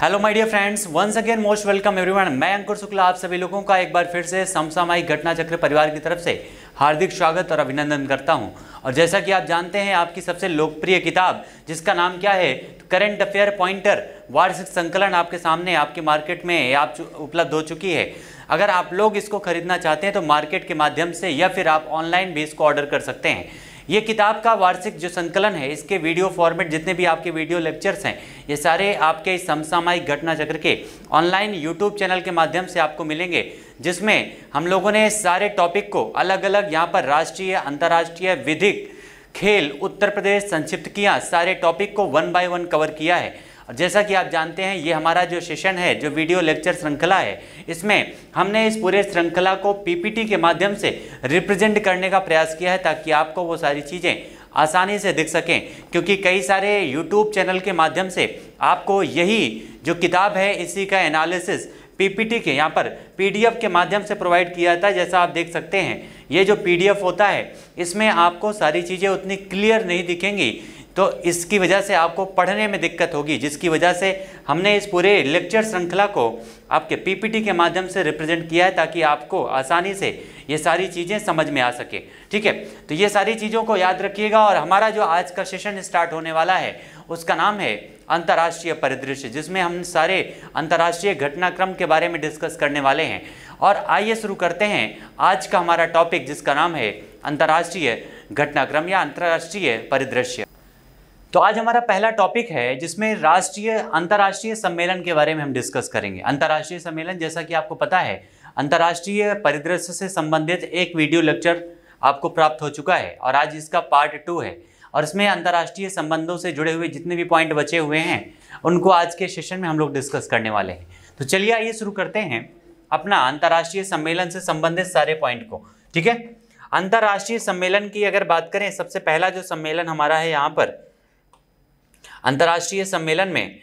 Hello my dear friends, once again most welcome everyone. मैं अंकुर शुक्ला आप सभी लोगों का एक बार फिर से समसामयिक घटना चक्र परिवार की तरफ से हार्दिक स्वागत और अभिनंदन करता हूं। और जैसा कि आप जानते हैं, आपकी सबसे लोकप्रिय किताब जिसका नाम क्या है, करंट अफेयर पॉइंटर वार्षिक संकलन आपके सामने आपके मार्केट में आप उपलब्ध हो चुकी है। अगर आप लोग इसको खरीदना चाहते हैं तो मार्केट के माध्यम से या फिर आप ऑनलाइन भी इसको ऑर्डर कर सकते हैं। ये किताब का वार्षिक जो संकलन है, इसके वीडियो फॉर्मेट जितने भी आपके वीडियो लेक्चर्स हैं, ये सारे आपके इस समसामयिक घटना चक्र के ऑनलाइन यूट्यूब चैनल के माध्यम से आपको मिलेंगे, जिसमें हम लोगों ने सारे टॉपिक को अलग अलग यहाँ पर राष्ट्रीय, अंतर्राष्ट्रीय, विधिक, खेल, उत्तर प्रदेश, संक्षिप्त सारे टॉपिक को 1 बाय 1 कवर किया है। और जैसा कि आप जानते हैं, ये हमारा जो सेशन है, जो वीडियो लेक्चर श्रृंखला है, इसमें हमने इस पूरे श्रृंखला को पीपीटी के माध्यम से रिप्रेजेंट करने का प्रयास किया है, ताकि आपको वो सारी चीज़ें आसानी से दिख सकें। क्योंकि कई सारे यूट्यूब चैनल के माध्यम से आपको यही जो किताब है, इसी का एनालिसिस पीपीटी के यहाँ पर पीडीएफ के माध्यम से प्रोवाइड किया जाता है। जैसा आप देख सकते हैं, ये जो पीडीएफ होता है, इसमें आपको सारी चीज़ें उतनी क्लियर नहीं दिखेंगी, तो इसकी वजह से आपको पढ़ने में दिक्कत होगी, जिसकी वजह से हमने इस पूरे लेक्चर श्रृंखला को आपके पीपीटी के माध्यम से रिप्रेजेंट किया है, ताकि आपको आसानी से ये सारी चीज़ें समझ में आ सके। ठीक है, तो ये सारी चीज़ों को याद रखिएगा। और हमारा जो आज का सेशन स्टार्ट होने वाला है, उसका नाम है अंतर्राष्ट्रीय परिदृश्य, जिसमें हम सारे अंतर्राष्ट्रीय घटनाक्रम के बारे में डिस्कस करने वाले हैं। और आइए शुरू करते हैं आज का हमारा टॉपिक, जिसका नाम है अंतर्राष्ट्रीय घटनाक्रम या अंतर्राष्ट्रीय परिदृश्य। तो आज हमारा पहला टॉपिक है, जिसमें अंतर्राष्ट्रीय सम्मेलन के बारे में हम डिस्कस करेंगे। अंतर्राष्ट्रीय सम्मेलन, जैसा कि आपको पता है, अंतर्राष्ट्रीय परिदृश्य से संबंधित एक वीडियो लेक्चर आपको प्राप्त हो चुका है और आज इसका पार्ट 2 है। और इसमें अंतर्राष्ट्रीय संबंधों से जुड़े हुए जितने भी पॉइंट बचे हुए हैं, उनको आज के सेशन में हम लोग डिस्कस करने वाले हैं। तो चलिए आइए शुरू करते हैं अपना अंतर्राष्ट्रीय सम्मेलन से संबंधित सारे पॉइंट को। ठीक है, अंतर्राष्ट्रीय सम्मेलन की अगर बात करें, सबसे पहला जो सम्मेलन हमारा है यहाँ पर अंतर्राष्ट्रीय सम्मेलन में,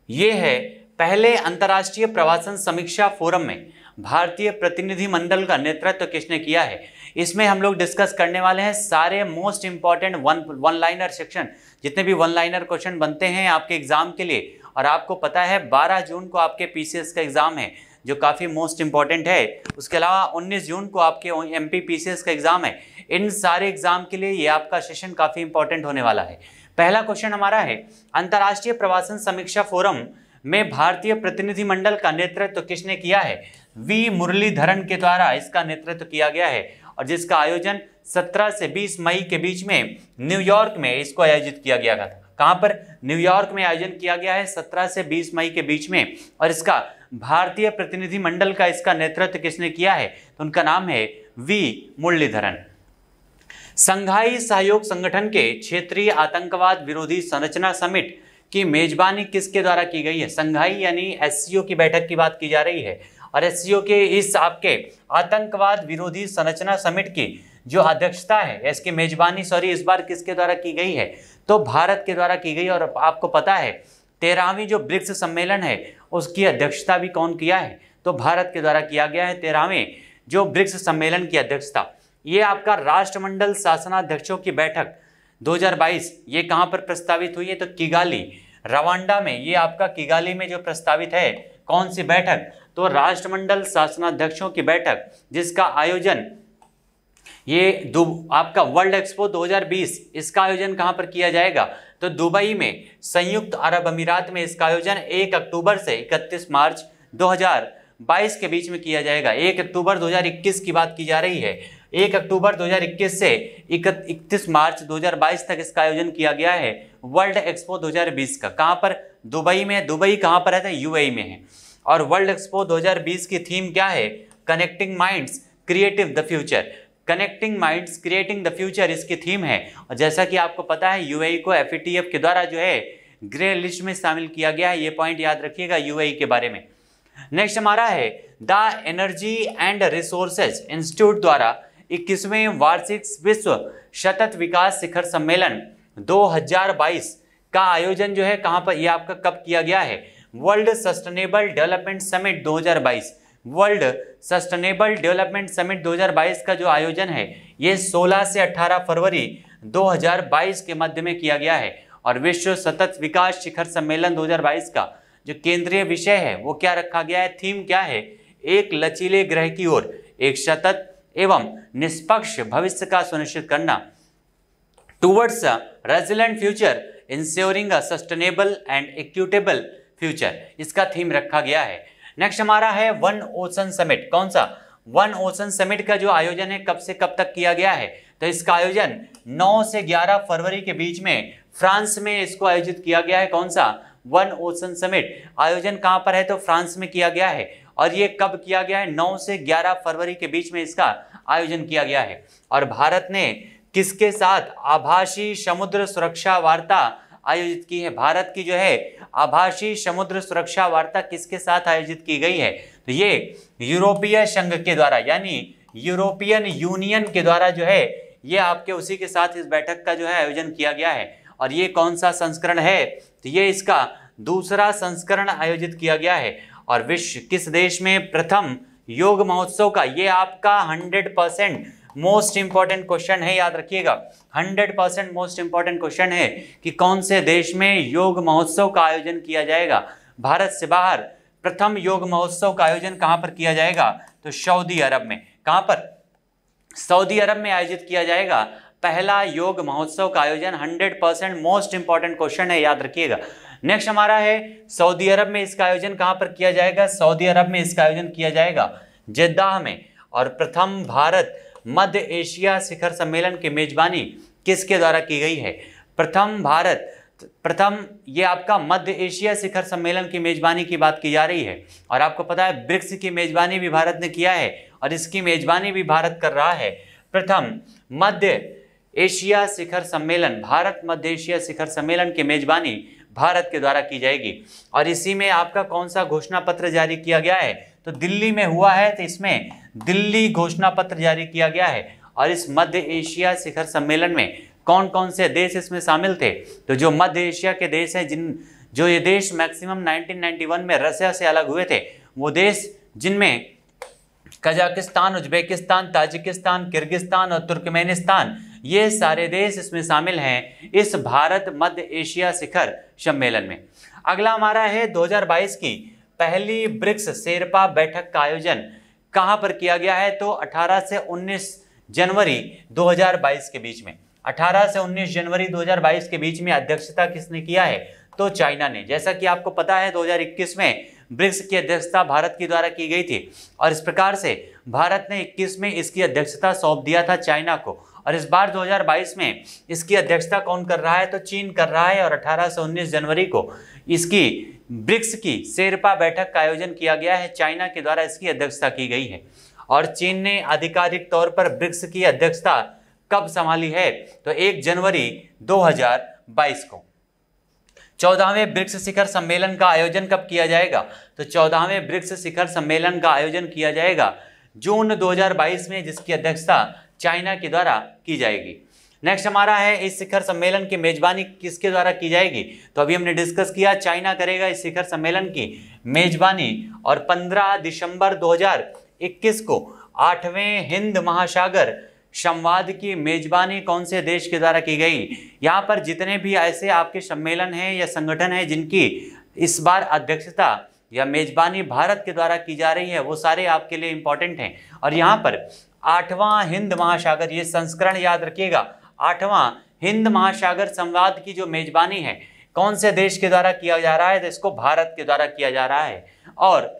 ये है पहले अंतर्राष्ट्रीय प्रवासन समीक्षा फोरम में भारतीय प्रतिनिधि मंडल का नेतृत्व किसने किया है। इसमें हम लोग डिस्कस करने वाले हैं सारे most important one liner section, जितने भी वन लाइनर क्वेश्चन बनते हैं आपके एग्जाम के लिए। और आपको पता है 12 जून को आपके पीसीएस का एग्जाम है, जो काफ़ी मोस्ट इंपॉर्टेंट है। उसके अलावा 19 जून को आपके एमपी पीसीएस का एग्जाम है। इन सारे एग्जाम के लिए ये आपका सेशन काफ़ी इंपॉर्टेंट होने वाला है। पहला क्वेश्चन हमारा है, अंतर्राष्ट्रीय प्रवासन समीक्षा फोरम में भारतीय प्रतिनिधिमंडल का नेतृत्व किसने किया है। वी मुरलीधरन के द्वारा इसका नेतृत्व किया गया है, और जिसका आयोजन 17 से 20 मई के बीच में न्यूयॉर्क में इसको आयोजित किया गया था। कहां पर? न्यूयॉर्क में आयोजन किया गया है 17 से 20 मई के बीच में। और इसका भारतीय प्रतिनिधिमंडल का इसका नेतृत्व किसने किया है, तो उनका नाम है वी मुरलीधरन। संघाई सहयोग संगठन के क्षेत्रीय आतंकवाद विरोधी संरचना समिट की मेजबानी किसके द्वारा की गई है। संघाई यानी एससीओ की बैठक की बात की जा रही है, और एससीओ के इस आपके आतंकवाद विरोधी संरचना समिट की जो अध्यक्षता है, इसकी मेजबानी इस बार किसके द्वारा की गई है, तो भारत के द्वारा की गई। और आपको पता है 13वीं जो ब्रिक्स सम्मेलन है, उसकी अध्यक्षता भी कौन किया है, तो भारत के द्वारा किया गया है 13वें जो ब्रिक्स सम्मेलन की अध्यक्षता। ये आपका राष्ट्रमंडल शासनाध्यक्षों की बैठक 2022 ये कहाँ पर प्रस्तावित हुई है, तो किगाली, रवांडा में। ये आपका किगाली में जो प्रस्तावित है, कौन सी बैठक, तो राष्ट्रमंडल शासनाध्यक्षों की बैठक, जिसका आयोजन ये आपका वर्ल्ड एक्सपो 2020 इसका आयोजन कहाँ पर किया जाएगा, तो दुबई में, संयुक्त अरब अमीरात में। इसका आयोजन 1 अक्टूबर से 31 मार्च 2022 के बीच में किया जाएगा। 1 अक्टूबर 2021 की बात की जा रही है। 1 अक्टूबर 2021 से 31 मार्च 2022 तक इसका आयोजन किया गया है वर्ल्ड एक्सपो 2020 का। कहाँ पर? दुबई में। दुबई कहाँ पर है, तो यूएई में है। और वर्ल्ड एक्सपो 2020 की थीम क्या है, connecting minds creative the future. Connecting minds creating the future इसकी थीम है। और जैसा कि आपको पता है, यूएई को एफएटीएफ के द्वारा जो है ग्रे लिस्ट में शामिल किया गया है। ये पॉइंट याद रखिएगा यूएई के बारे में। नेक्स्ट हमारा है the energy and resources institute द्वारा 21वें वार्षिक विश्व सतत विकास शिखर सम्मेलन 2022 का आयोजन जो है कहां पर, यह आपका कब किया गया है, world sustainable development summit 2022। World sustainable development summit 2022 का जो आयोजन है, ये 16 से 18 फरवरी 2022 के मध्य में किया गया है। और विश्व सतत विकास शिखर सम्मेलन 2022 का जो केंद्रीय विषय है वो क्या रखा गया है, थीम क्या है, एक लचीले ग्रह की ओर एक सतत एवं निष्पक्ष भविष्य का सुनिश्चित करना, towards a resilient future ensuring a sustainable and equitable future, इसका थीम रखा गया है। नेक्स्ट हमारा है वन ओशन समिट। कौन सा? वन ओशन समिट का जो आयोजन है कब से कब तक किया गया है, तो इसका आयोजन 9 से 11 फरवरी के बीच में फ्रांस में इसको आयोजित किया गया है। कौन सा? One ocean summit. आयोजन कहां पर है, तो फ्रांस में किया गया है। और ये कब किया गया है? 9 से 11 फरवरी के बीच में इसका आयोजन किया गया है। और भारत ने किसके साथ आभासी समुद्र सुरक्षा वार्ता आयोजित की है? भारत की जो है आभासी समुद्र सुरक्षा वार्ता किसके साथ आयोजित की गई है, तो ये यूरोपीय संघ के द्वारा, यानी यूरोपियन यूनियन के द्वारा जो है ये आपके उसी के साथ इस बैठक का जो है आयोजन किया गया है। और ये कौन सा संस्करण है, तो ये इसका दूसरा संस्करण आयोजित किया गया है। और विश्व किस देश में प्रथम योग महोत्सव का, ये आपका 100% मोस्ट इंपॉर्टेंट क्वेश्चन है, याद रखिएगा 100% मोस्ट इंपॉर्टेंट क्वेश्चन है कि कौन से देश में योग महोत्सव का आयोजन किया जाएगा। भारत से बाहर प्रथम योग महोत्सव का आयोजन कहां पर किया जाएगा, तो सऊदी अरब में। कहां पर? सऊदी अरब में आयोजित किया जाएगा पहला योग महोत्सव का आयोजन। 100% मोस्ट इंपॉर्टेंट क्वेश्चन है, याद रखिएगा। नेक्स्ट हमारा है सऊदी अरब में इसका आयोजन कहां पर किया जाएगा, सऊदी अरब में इसका आयोजन किया जाएगा जेद्दाह में। और प्रथम भारत मध्य एशिया शिखर सम्मेलन की मेजबानी किसके द्वारा की गई है? प्रथम ये आपका मध्य एशिया शिखर सम्मेलन की मेजबानी की बात की जा रही है। और आपको पता है ब्रिक्स की मेजबानी भी भारत ने किया है और इसकी मेजबानी भी भारत कर रहा है। प्रथम मध्य एशिया शिखर सम्मेलन, भारत मध्य एशिया शिखर सम्मेलन की मेजबानी भारत के द्वारा की जाएगी। और इसी में आपका कौन सा घोषणा पत्र जारी किया गया है, तो दिल्ली में हुआ है, तो इसमें दिल्ली घोषणा पत्र जारी किया गया है। और इस मध्य एशिया शिखर सम्मेलन में कौन कौन से देश इसमें शामिल थे, तो जो मध्य एशिया के देश हैं, जो ये देश मैक्सिमम 1991 में रशिया से अलग हुए थे, वो देश जिनमें कजाकिस्तान, उज्बेकिस्तान, ताजिकिस्तान, किर्गिस्तान और तुर्कमेनिस्तान, ये सारे देश इसमें शामिल हैं इस भारत मध्य एशिया शिखर सम्मेलन में। अगला हमारा है 2022 की पहली ब्रिक्स शेरपा बैठक का आयोजन कहां पर किया गया है, तो 18 से 19 जनवरी 2022 के बीच में। 18 से 19 जनवरी 2022 के बीच में अध्यक्षता किसने किया है, तो चाइना ने। जैसा कि आपको पता है 2021 में ब्रिक्स की अध्यक्षता भारत के द्वारा की गई थी और इस प्रकार से भारत ने 21 में इसकी अध्यक्षता सौंप दिया था चाइना को। और इस बार 2022 में इसकी अध्यक्षता कौन कर रहा है, तो चीन कर रहा है। और 18 से 19 जनवरी को इसकी ब्रिक्स की शेरपा बैठक का आयोजन किया गया है, चाइना के द्वारा इसकी अध्यक्षता की गई है। और चीन ने आधिकारिक तौर पर ब्रिक्स की अध्यक्षता कब संभाली है, तो 1 जनवरी 2022 को। 14वें ब्रिक्स शिखर सम्मेलन का आयोजन कब किया जाएगा, तो 14वें ब्रिक्स शिखर सम्मेलन का आयोजन किया जाएगा जून 2022 में, जिसकी अध्यक्षता चाइना के द्वारा की जाएगी। नेक्स्ट हमारा है इस शिखर सम्मेलन की मेजबानी किसके द्वारा की जाएगी, तो अभी हमने डिस्कस किया चाइना करेगा इस शिखर सम्मेलन की मेजबानी। और 15 दिसंबर 2021 को 8वें हिंद महासागर संवाद की मेजबानी कौन से देश के द्वारा की गई। यहाँ पर जितने भी ऐसे आपके सम्मेलन हैं या संगठन हैं जिनकी इस बार अध्यक्षता या मेजबानी भारत के द्वारा की जा रही है, वो सारे आपके लिए इंपॉर्टेंट हैं। और यहाँ पर 8वां हिंद महासागर, ये संस्करण याद रखिएगा, 8वां हिंद महासागर संवाद की जो मेजबानी है कौन से देश के द्वारा किया जा रहा है, तो इसको भारत के द्वारा किया जा रहा है। और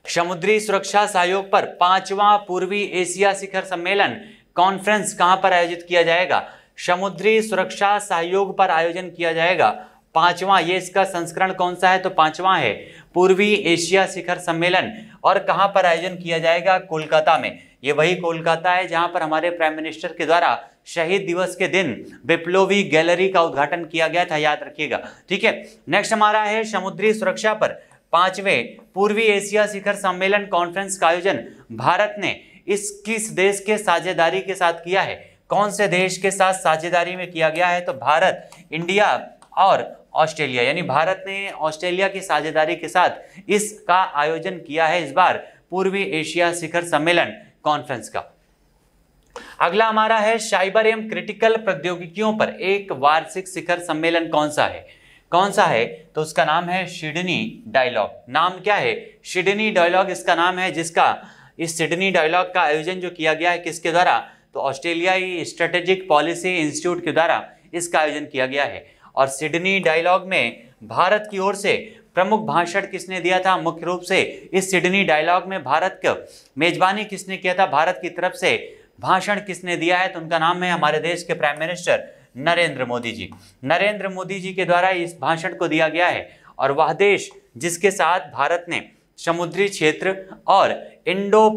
समुद्री सुरक्षा सहयोग पर 5वां पूर्वी एशिया शिखर सम्मेलन कॉन्फ्रेंस कहां पर आयोजित किया जाएगा, समुद्री सुरक्षा सहयोग पर आयोजन किया जाएगा 5वां, ये इसका संस्करण कौन सा है, तो 5वां है पूर्वी एशिया शिखर सम्मेलन। और कहां पर आयोजन किया जाएगा, कोलकाता में। ये वही कोलकाता है जहां पर हमारे प्राइम मिनिस्टर के द्वारा शहीद दिवस के दिन विप्लवी गैलरी का उद्घाटन किया गया था, याद रखिएगा। ठीक है, नेक्स्ट हमारा है समुद्री सुरक्षा पर 5वें पूर्वी एशिया शिखर सम्मेलन कॉन्फ्रेंस का आयोजन भारत ने इस किस देश के साझेदारी के साथ किया है, कौन से देश के साथ साझेदारी में किया गया है, तो भारत, इंडिया और ऑस्ट्रेलिया, यानी भारत ने ऑस्ट्रेलिया की साझेदारी के साथ इसका आयोजन किया है इस बार पूर्वी एशिया शिखर सम्मेलन कॉन्फ्रेंस का। अगला हमारा है साइबर एवं क्रिटिकल प्रौद्योगिकियों पर एक वार्षिक शिखर सम्मेलन कौन सा है, कौन सा है? तो उसका नाम है सिडनी डायलॉग। नाम क्या है? सिडनी डायलॉग इसका नाम है, जिसका इस सिडनी डायलॉग का आयोजन जो किया गया है किसके द्वारा? तो ऑस्ट्रेलियाई स्ट्रेटेजिक पॉलिसी इंस्टीट्यूट के द्वारा इसका आयोजन किया गया है। और सिडनी डायलॉग में भारत की ओर से प्रमुख भाषण किसने दिया था? मुख्य रूप से इस सिडनी डायलॉग में भारत का मेजबानी किसने किया था? भारत की तरफ से भाषण किसने दिया है? तो उनका नाम है हमारे देश के प्राइम मिनिस्टर नरेंद्र मोदी जी। नरेंद्र मोदी जी के द्वारा इस भाषण को दिया गया है। और वह देश जिसके साथ भारत ने समुद्री क्षेत्र और इंडो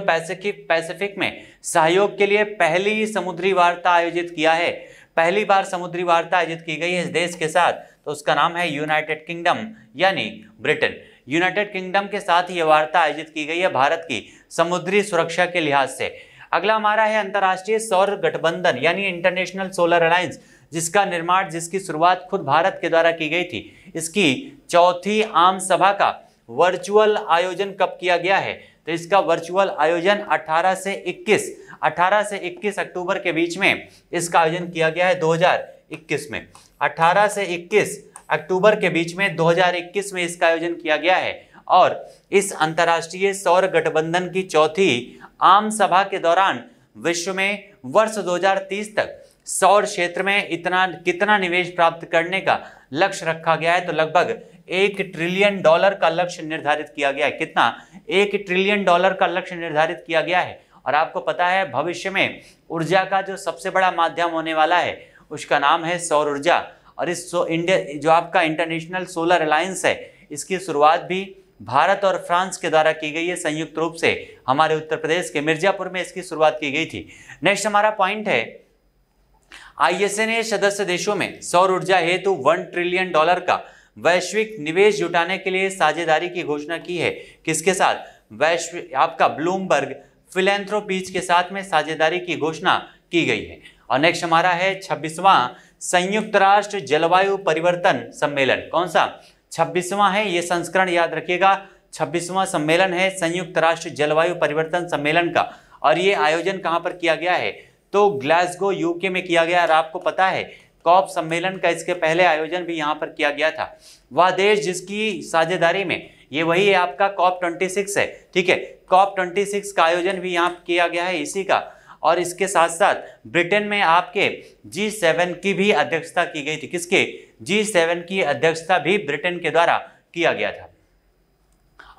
पैसिफिक पैसिफिक में सहयोग के लिए पहली समुद्री वार्ता आयोजित किया है। पहली बार समुद्री वार्ता आयोजित की गई है इस देश के साथ, तो उसका नाम है यूनाइटेड किंगडम यानी ब्रिटेन। यूनाइटेड किंगडम के साथ ये वार्ता आयोजित की गई है भारत की समुद्री सुरक्षा के लिहाज से। अगला हमारा है अंतर्राष्ट्रीय सौर गठबंधन यानी इंटरनेशनल सोलर अलायंस, जिसका निर्माण, जिसकी शुरुआत खुद भारत के द्वारा की गई थी। इसकी चौथी आम सभा का वर्चुअल आयोजन कब किया गया है? तो इसका वर्चुअल आयोजन 18 से 21 अक्टूबर के बीच में इसका आयोजन किया गया है 2021 में। 18 से 21 अक्टूबर के बीच में 2021 में इसका आयोजन किया गया है। और इस अंतर्राष्ट्रीय सौर गठबंधन की चौथी आम सभा के दौरान विश्व में वर्ष 2030 तक सौर क्षेत्र में कितना निवेश प्राप्त करने का लक्ष्य रखा गया है? तो लगभग $1 ट्रिलियन का लक्ष्य निर्धारित किया गया है। कितना? $1 ट्रिलियन का लक्ष्य निर्धारित किया गया है। और आपको पता है भविष्य में ऊर्जा का जो सबसे बड़ा माध्यम होने वाला है उसका नाम है सौर ऊर्जा। और इस जो आपका इंटरनेशनल सोलर अलायंस है, इसकी शुरुआत भी भारत और फ्रांस के द्वारा की गई है। संयुक्त रूप से हमारे उत्तर प्रदेश के मिर्जापुर में इसकी शुरुआत की गई थी। नेक्स्ट हमारा पॉइंट है, आईएसए ने सदस्य देशों में सौर ऊर्जा हेतु $1 ट्रिलियन का वैश्विक निवेश जुटाने के लिए साझेदारी की घोषणा की है। किसके साथ? वैश्विक आपका ब्लूमबर्ग फिलैंथ्रोपीज के साथ में साझेदारी की घोषणा की गई है। और नेक्स्ट हमारा है 26वां संयुक्त राष्ट्र जलवायु परिवर्तन सम्मेलन। कौन सा? 26वां है, ये संस्करण याद रखिएगा। 26वां सम्मेलन है संयुक्त राष्ट्र जलवायु परिवर्तन सम्मेलन का। और ये आयोजन कहां पर किया गया है? तो ग्लासगो यूके में किया गया। और आपको पता है कॉप सम्मेलन का इसके पहले आयोजन भी यहां पर किया गया था। वह देश जिसकी साझेदारी में ये वही है आपका COP 26 है। ठीक है, COP 26 का आयोजन भी यहाँ किया गया है इसी का। और इसके साथ साथ ब्रिटेन में आपके G7 की भी अध्यक्षता की गई थी। किसके? G7 की अध्यक्षता भी ब्रिटेन के द्वारा किया गया था।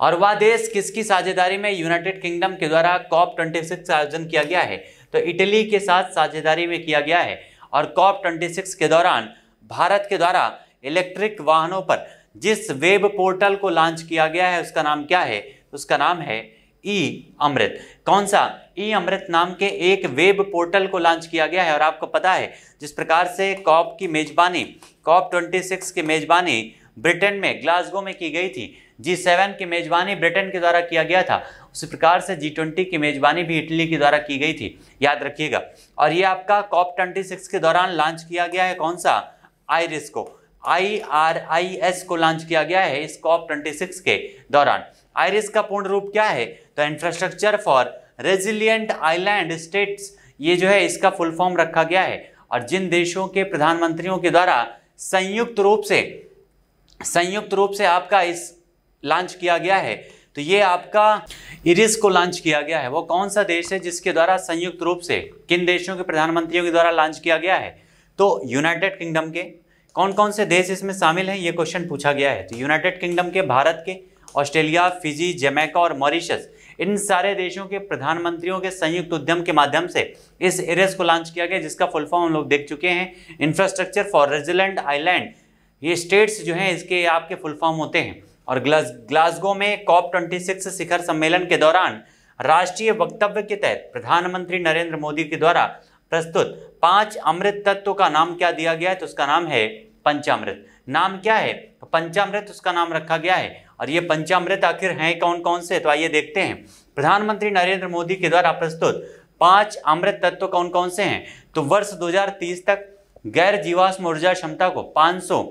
और वह देश किसकी साझेदारी में? यूनाइटेड किंगडम के द्वारा COP 26 का आयोजन किया गया है। तो इटली के साथ साझेदारी में किया गया है। और COP 26 के दौरान भारत के द्वारा इलेक्ट्रिक वाहनों पर जिस वेब पोर्टल को लॉन्च किया गया है उसका नाम क्या है? उसका नाम है ई-अमृत। कौन सा? ई-अमृत नाम के एक वेब पोर्टल को लॉन्च किया गया है। और आपको पता है जिस प्रकार से COP 26 की मेजबानी ब्रिटेन में ग्लासगो में की गई थी, G7 की मेजबानी ब्रिटेन के द्वारा किया गया था, उसी प्रकार से G20 की मेजबानी भी इटली के द्वारा की गई थी, याद रखिएगा। और ये आपका COP 26 के दौरान लॉन्च किया गया है। कौन सा? आईरिस को, IRIS को लॉन्च किया गया है इस COP 26 के दौरान। आईरिस का पूर्ण रूप क्या है? तो infrastructure for resilient island states, ये जो है इसका फुल फॉर्म रखा गया है। और जिन देशों के प्रधानमंत्रियों के द्वारा संयुक्त रूप से आपका इस लॉन्च किया गया है, तो ये आपका इरिस को लॉन्च किया गया है। वो कौन सा देश है जिसके द्वारा संयुक्त रूप से किन देशों के प्रधानमंत्रियों के द्वारा लॉन्च किया गया है? तो यूनाइटेड किंगडम के। कौन कौन से देश इसमें शामिल हैं ये क्वेश्चन पूछा गया है। तो यूनाइटेड किंगडम के, भारत के, ऑस्ट्रेलिया, फिजी, जमैका और मॉरिशस, इन सारे देशों के प्रधानमंत्रियों के संयुक्त उद्यम के माध्यम से इस इरिस को लॉन्च किया गया, जिसका फुल फॉर्म हम लोग देख चुके हैं, इंफ्रास्ट्रक्चर फॉर रेजिलेंट आइलैंड। ये स्टेट्स जो हैं इसके आपके फुल फॉर्म होते हैं। और ग्लासगो में COP 26 शिखर सम्मेलन के दौरान राष्ट्रीय वक्तव्य के तहत प्रधानमंत्री नरेंद्र मोदी के द्वारा प्रस्तुत 5 अमृत तत्वों का नाम क्या दिया गया है? तो उसका नाम है पंचामृत। नाम क्या है? तो पंचामृत उसका नाम रखा गया है। और ये पंचामृत आखिर हैं कौन कौन से? तो आइए देखते हैं। प्रधानमंत्री नरेंद्र मोदी के द्वारा प्रस्तुत 5 अमृत तत्व कौन कौन से हैं? तो वर्ष 2030 तक गैर जीवाश्म ऊर्जा क्षमता को 500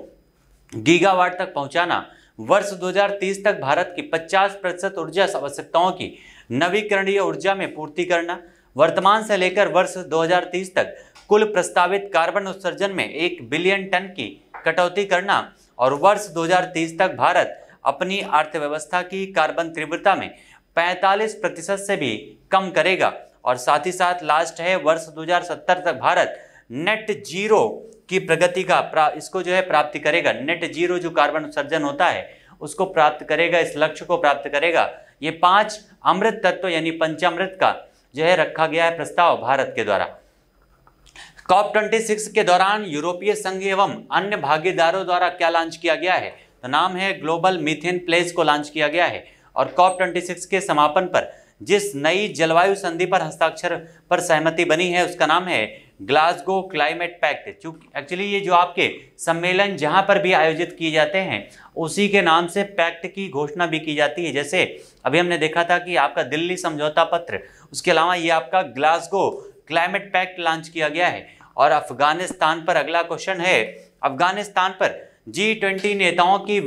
गीगावाट तक पहुंचाना, वर्ष 2030 तक भारत की 50% ऊर्जा आवश्यकताओं की नवीकरणीय ऊर्जा में पूर्ति करना, वर्तमान से लेकर वर्ष 2030 तक कुल प्रस्तावित कार्बन उत्सर्जन में 1 बिलियन टन की कटौती करना और वर्ष 2030 तक भारत अपनी अर्थव्यवस्था की कार्बन तीव्रता में 45% से भी कम करेगा। और साथ ही साथ लास्ट है वर्ष 2070 तक भारत नेट जीरो की प्रगति का इसको जो है प्राप्ति करेगा। नेट जीरो जो कार्बन उत्सर्जन होता है उसको प्राप्त करेगा, इस लक्ष्य को प्राप्त करेगा। ये 5 अमृत तत्व यानी पंचामृत का जो है रखा गया है प्रस्ताव भारत के द्वारा। COP26 के दौरान यूरोपीय संघ एवं अन्य भागीदारों द्वारा क्या लॉन्च किया गया है? तो नाम है ग्लोबल मीथेन प्लेज को लॉन्च किया गया है। और COP26 के समापन पर जिस नई जलवायु संधि पर हस्ताक्षर पर सहमति बनी है उसका नाम है ग्लासगो क्लाइमेट पैक्ट। चूंकि एक्चुअली ये जो आपके सम्मेलन जहां पर भी आयोजित किए जाते हैं उसी के नाम से पैक्ट की घोषणा भी की जाती है। जैसे अभी हमने देखा था कि आपका दिल्ली समझौता पत्र, उसके अलावा ये आपका ग्लासगो क्लाइमेट पैक्ट लॉन्च किया गया है। और अफगानिस्तान पर अगला क्वेश्चन है, अफगानिस्तान पर G20 नेताओं की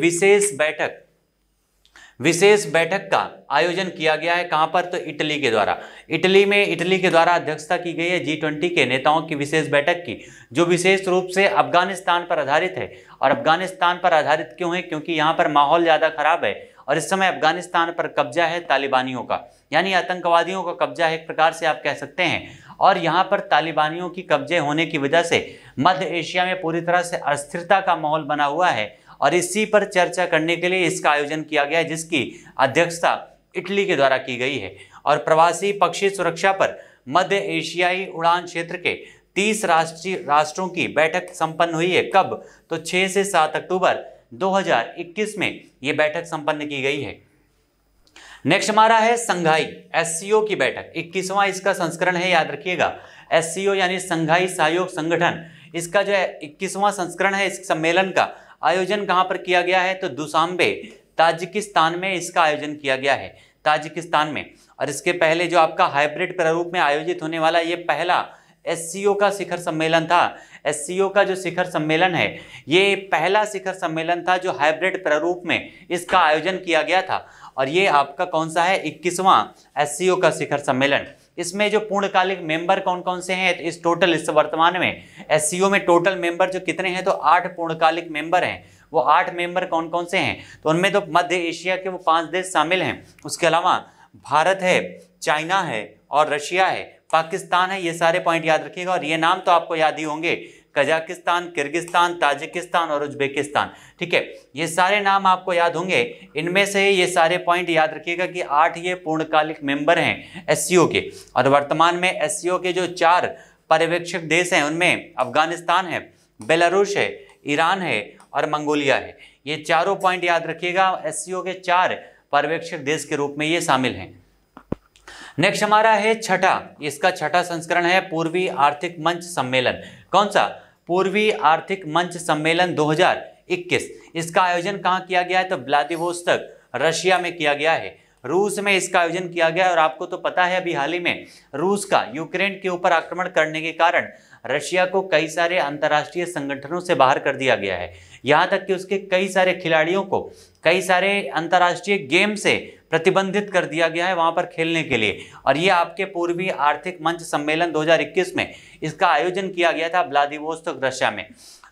विशेष बैठक का आयोजन किया गया है। कहां पर? तो इटली के द्वारा। इटली के द्वारा अध्यक्षता की गई है G20 के नेताओं की विशेष बैठक की, जो विशेष रूप से अफगानिस्तान पर आधारित है। और अफगानिस्तान पर आधारित क्यों है? क्योंकि यहाँ पर माहौल ज़्यादा खराब है और इस समय अफगानिस्तान पर कब्जा है तालिबानियों का, यानी आतंकवादियों का कब्जा है एक प्रकार से आप कह सकते हैं। और यहाँ पर तालिबानियों की कब्जे होने की वजह से मध्य एशिया में पूरी तरह से अस्थिरता का माहौल बना हुआ है और इसी पर चर्चा करने के लिए इसका आयोजन किया गया है, जिसकी अध्यक्षता इटली के द्वारा की गई है। और प्रवासी पक्षी सुरक्षा पर मध्य एशियाई उड़ान क्षेत्र के 30 राष्ट्रों की बैठक संपन्न हुई है। कब? तो 6 से 7 अक्टूबर 2021 में ये बैठक संपन्न की गई है। नेक्स्ट हमारा है संघाई SCO की बैठक, 21वां इसका संस्करण है, याद रखिएगा। SCO यानी संघाई सहयोग संगठन, इसका जो है 21वां संस्करण है। इस सम्मेलन का आयोजन कहां पर किया गया है? तो दुशांबे ताजिकिस्तान में इसका आयोजन किया गया है, ताजिकिस्तान में। और इसके पहले जो आपका हाइब्रिड प्रारूप में आयोजित होने वाला ये पहला SCO का शिखर सम्मेलन था। SCO का जो शिखर सम्मेलन है ये पहला शिखर सम्मेलन था जो हाइब्रिड प्रारूप में इसका आयोजन किया गया था। और ये आपका कौन सा है? 21वां SCO का शिखर सम्मेलन। इसमें जो पूर्णकालिक मेंबर कौन कौन से हैं? इस वर्तमान में SCO में टोटल मेंबर जो कितने हैं? तो 8 पूर्णकालिक मेंबर हैं। वो 8 मेंबर कौन कौन से हैं? तो उनमें तो मध्य एशिया के वो 5 देश शामिल हैं। उसके अलावा भारत है, चाइना है और रशिया है, पाकिस्तान है। ये सारे पॉइंट याद रखिएगा और ये नाम तो आपको याद ही होंगे, कजाकिस्तान, किर्गिस्तान, ताजिकिस्तान और उज्बेकिस्तान। ठीक है, ये सारे नाम आपको याद होंगे। इनमें से ये सारे पॉइंट याद रखिएगा कि 8 ये पूर्णकालिक मेंबर हैं SCO के। और वर्तमान में SCO के जो 4 पर्यवेक्षक देश हैं उनमें अफगानिस्तान है, बेलारूस है, ईरान है और मंगोलिया है। ये चारों पॉइंट याद रखिएगा, SCO के 4 पर्यवेक्षक देश के रूप में ये शामिल हैं। नेक्स्ट हमारा है इसका छठा संस्करण है पूर्वी आर्थिक मंच सम्मेलन। कौन सा? पूर्वी आर्थिक मंच सम्मेलन 2021। इसका आयोजन कहाँ किया गया है? तो व्लादिवोस्तोक रशिया में किया गया है, रूस में इसका आयोजन किया गया है। और आपको तो पता है अभी हाल ही में रूस का यूक्रेन के ऊपर आक्रमण करने के कारण रशिया को कई सारे अंतर्राष्ट्रीय संगठनों से बाहर कर दिया गया है। यहाँ तक कि उसके कई सारे खिलाड़ियों को कई सारे अंतर्राष्ट्रीय गेम से प्रतिबंधित कर दिया गया है वहाँ पर खेलने के लिए। और ये आपके पूर्वी आर्थिक मंच सम्मेलन 2021 में इसका आयोजन किया गया था व्लादिवोस्तोक रशिया में।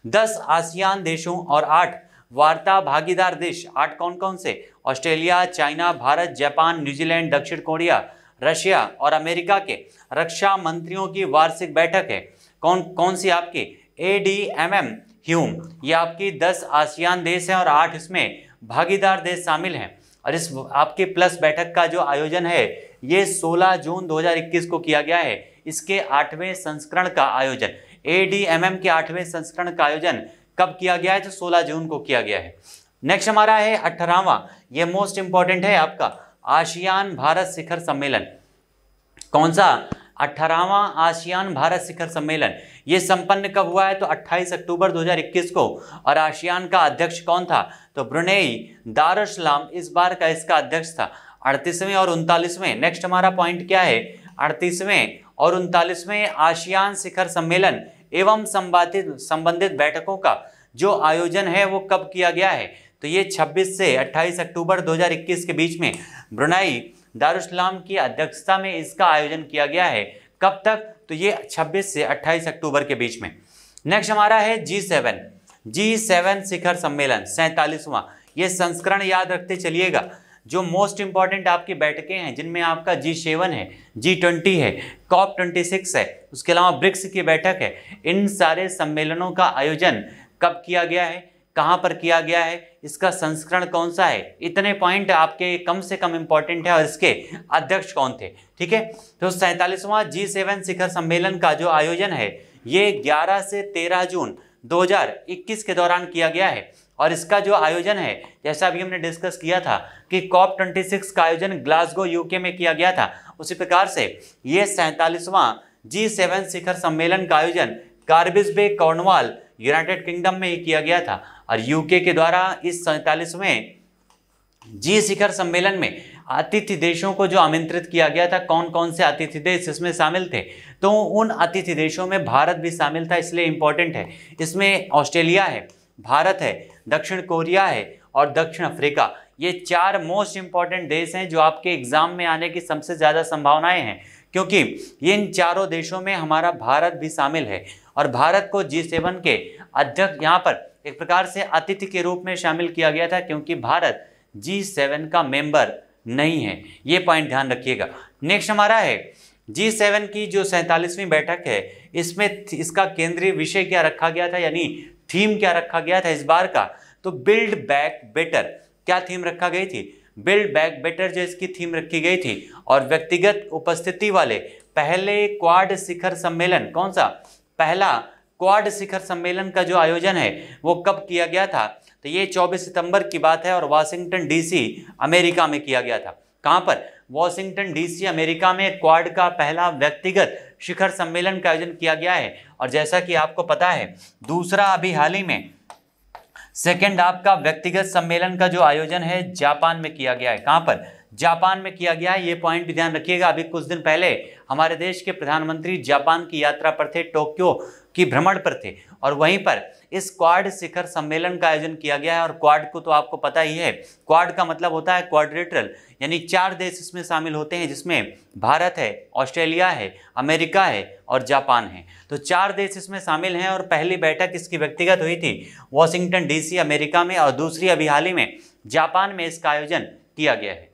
10 आसियान देशों और 8 वार्ता भागीदार देश, 8 कौन कौन से? Australia, China, Bharat, Japan, New Zealand, दक्षिण कोरिया, रशिया और अमेरिका के रक्षा मंत्रियों की वार्षिक बैठक है। कौन कौन सी? आपकी ADMM ह्यूम। ये आपकी 10 आसियान देश हैं और 8 इसमें भागीदार देश शामिल हैं। और इस आपके प्लस बैठक का जो आयोजन है ये 16 जून 2021 को किया गया है। इसके 8वें संस्करण का आयोजन, ADMM के 8वें संस्करण का आयोजन कब किया गया है? तो 16 जून को किया गया है। नेक्स्ट हमारा है 18वां, ये मोस्ट इंपॉर्टेंट है आपका आसियान भारत शिखर सम्मेलन। कौन सा? 18वां आसियान भारत शिखर सम्मेलन। ये संपन्न कब हुआ है? तो 28 अक्टूबर 2021 को। और आसियान का अध्यक्ष कौन था? तो ब्रुनेई दारुसलाम इस बार का इसका अध्यक्ष था। 38वें और 39वें, नेक्स्ट हमारा पॉइंट क्या है? 38वें और 39वें आसियान शिखर सम्मेलन एवं संबंधित बैठकों का जो आयोजन है वो कब किया गया है? तो ये 26 से 28 अक्टूबर 2021 के बीच में ब्रुनेई दारुसलाम की अध्यक्षता में इसका आयोजन किया गया है। कब तक? तो ये 26 से 28 अक्टूबर के बीच में। नेक्स्ट हमारा है G7 शिखर सम्मेलन 47वां। ये संस्करण याद रखते चलिएगा। जो मोस्ट इंपॉर्टेंट आपकी बैठकें हैं जिनमें आपका G7 है, G20 है, COP26 है, उसके अलावा ब्रिक्स की बैठक है। इन सारे सम्मेलनों का आयोजन कब किया गया है, कहाँ पर किया गया है, इसका संस्करण कौन सा है, इतने पॉइंट आपके कम से कम इंपॉर्टेंट है और इसके अध्यक्ष कौन थे। ठीक है, तो 47वां G7 शिखर सम्मेलन का जो आयोजन है ये 11 से 13 जून 2021 के दौरान किया गया है। और इसका जो आयोजन है, जैसा अभी हमने डिस्कस किया था कि COP26 का आयोजन ग्लासगो यूके में किया गया था, उसी प्रकार से ये 47वां G7 शिखर सम्मेलन का आयोजन कार्बिस बे कॉर्नवाल यूनाइटेड किंगडम में ही किया गया था। और यूके के द्वारा इस 47वें जी शिखर सम्मेलन में अतिथि देशों को जो आमंत्रित किया गया था, कौन कौन से अतिथि देश इसमें शामिल थे, तो उन अतिथि देशों में भारत भी शामिल था, इसलिए इंपॉर्टेंट है। इसमें ऑस्ट्रेलिया है, भारत है, दक्षिण कोरिया है और दक्षिण अफ्रीका। ये 4 मोस्ट इंपॉर्टेंट देश हैं जो आपके एग्जाम में आने की सबसे ज़्यादा संभावनाएं हैं, क्योंकि ये इन चारों देशों में हमारा भारत भी शामिल है। और भारत को G7 के अध्यक्ष यहाँ पर एक प्रकार से अतिथि के रूप में शामिल किया गया था, क्योंकि भारत G7 का मेंबर नहीं है। ये पॉइंट ध्यान रखिएगा। नेक्स्ट हमारा है G7 की जो 47वीं बैठक है, इसमें इसका केंद्रीय विषय क्या रखा गया था, यानी थीम क्या रखा गया था इस बार का? तो बिल्ड बैक बेटर। क्या थीम रखा गई थी? बिल्ड बैक बेटर जो इसकी थीम रखी गई थी। और व्यक्तिगत उपस्थिति वाले पहले क्वाड शिखर सम्मेलन, कौन सा? पहला क्वाड शिखर सम्मेलन का जो आयोजन है वो कब किया गया था? तो ये 24 सितंबर की बात है और वाशिंगटन DC अमेरिका में किया गया था। कहाँ पर? वाशिंगटन DC अमेरिका में क्वाड का पहला व्यक्तिगत शिखर सम्मेलन का आयोजन किया गया है। और जैसा कि आपको पता है, दूसरा अभी हाल ही में सेकेंड आपका व्यक्तिगत सम्मेलन का जो आयोजन है जापान में किया गया है। कहाँ पर? जापान में किया गया है। ये पॉइंट भी ध्यान रखिएगा। अभी कुछ दिन पहले हमारे देश के प्रधानमंत्री जापान की यात्रा पर थे, टोक्यो की भ्रमण पर थे, और वहीं पर इस क्वाड शिखर सम्मेलन का आयोजन किया गया है। और क्वाड को तो आपको पता ही है, क्वाड का मतलब होता है क्वाड्रिलेटरल, यानी 4 देश इसमें शामिल होते हैं, जिसमें भारत है, ऑस्ट्रेलिया है, अमेरिका है और जापान है। तो 4 देश इसमें शामिल हैं। और पहली बैठक इसकी व्यक्तिगत हुई थी वाशिंगटन DC अमेरिका में, और दूसरी अभी हाल ही में जापान में इसका आयोजन किया गया है।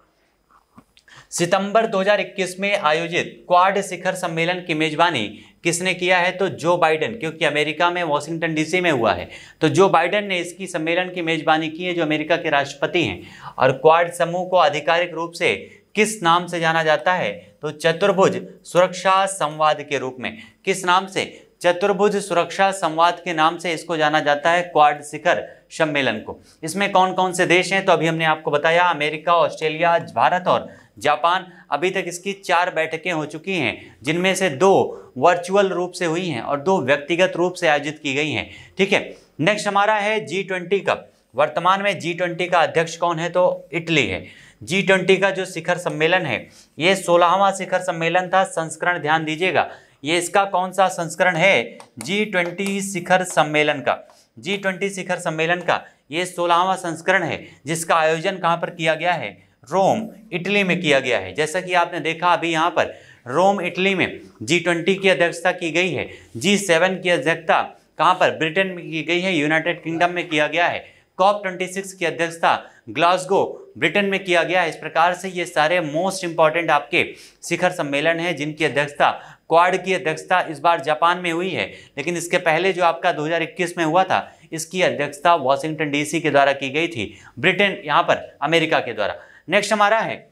सितंबर 2021 में आयोजित क्वाड शिखर सम्मेलन की मेजबानी किसने किया है? तो जो बाइडेन, क्योंकि अमेरिका में वाशिंगटन DC में हुआ है, तो जो बाइडेन ने इसकी सम्मेलन की मेजबानी की है, जो अमेरिका के राष्ट्रपति हैं। और क्वाड समूह को आधिकारिक रूप से किस नाम से जाना जाता है? तो चतुर्भुज सुरक्षा संवाद के रूप में। किस नाम से? चतुर्भुज सुरक्षा संवाद के नाम से इसको जाना जाता है, क्वाड शिखर सम्मेलन को। इसमें कौन कौन से देश हैं? तो अभी हमने आपको बताया, अमेरिका, ऑस्ट्रेलिया, भारत और जापान। अभी तक इसकी 4 बैठकें हो चुकी हैं, जिनमें से 2 वर्चुअल रूप से हुई हैं और 2 व्यक्तिगत रूप से आयोजित की गई हैं। ठीक है, नेक्स्ट हमारा है G20 का। वर्तमान में G20 का अध्यक्ष कौन है? तो इटली है। G20 का जो शिखर सम्मेलन है, ये 16वां शिखर सम्मेलन था। संस्करण ध्यान दीजिएगा, ये इसका कौन सा संस्करण है? G20 शिखर सम्मेलन का। G20 शिखर सम्मेलन का ये 16वां संस्करण है, जिसका आयोजन कहाँ पर किया गया है? रोम, इटली में किया गया है। जैसा कि आपने देखा अभी यहाँ पर रोम, इटली में G20 की अध्यक्षता की गई है। G7 की अध्यक्षता कहाँ पर? ब्रिटेन में की गई है, यूनाइटेड किंगडम में किया गया है। COP26 की अध्यक्षता ग्लासगो, ब्रिटेन में किया गया है। इस प्रकार से ये सारे मोस्ट इंपॉर्टेंट आपके शिखर सम्मेलन हैं, जिनकी अध्यक्षता, क्वाड की अध्यक्षता इस बार जापान में हुई है, लेकिन इसके पहले जो आपका 2021 में हुआ था, इसकी अध्यक्षता वाशिंगटन DC के द्वारा की गई थी, ब्रिटेन यहाँ पर अमेरिका के द्वारा। नेक्स्ट हमारा है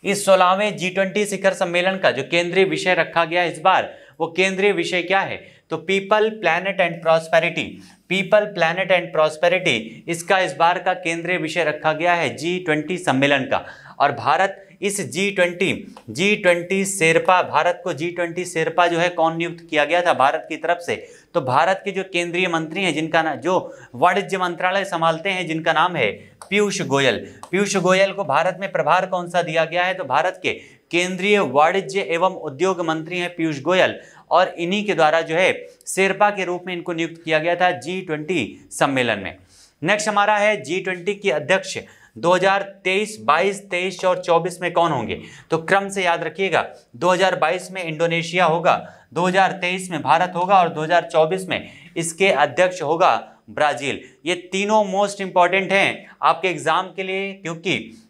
इस 16वें G20 शिखर सम्मेलन का जो केंद्रीय विषय रखा गया इस बार, वो केंद्रीय विषय क्या है? तो people, planet and prosperity. People, planet and prosperity, इसका इस बार का केंद्रीय विषय रखा गया है G20 सम्मेलन का। और भारत इस G20 शेरपा, भारत को G20 शेरपा जो है कौन नियुक्त किया गया था भारत की तरफ से? तो भारत के जो केंद्रीय मंत्री हैं, जिनका नाम, जो वाणिज्य मंत्रालय संभालते हैं, जिनका नाम है पीयूष गोयल। पीयूष गोयल को भारत में प्रभार कौन सा दिया गया है? तो भारत के केंद्रीय वाणिज्य एवं उद्योग मंत्री हैं पीयूष गोयल, और इन्हीं के द्वारा जो है शेरपा के रूप में इनको नियुक्त किया गया था G20 सम्मेलन में। नेक्स्ट हमारा है G20 की अध्यक्ष 2023, 22, 23 और 24 में कौन होंगे? तो क्रम से याद रखिएगा, 2022 में इंडोनेशिया होगा, 2023 में भारत होगा और 2024 में इसके अध्यक्ष होगा ब्राजील। ये तीनों मोस्ट इंपॉर्टेंट हैं आपके एग्जाम के लिए, क्योंकि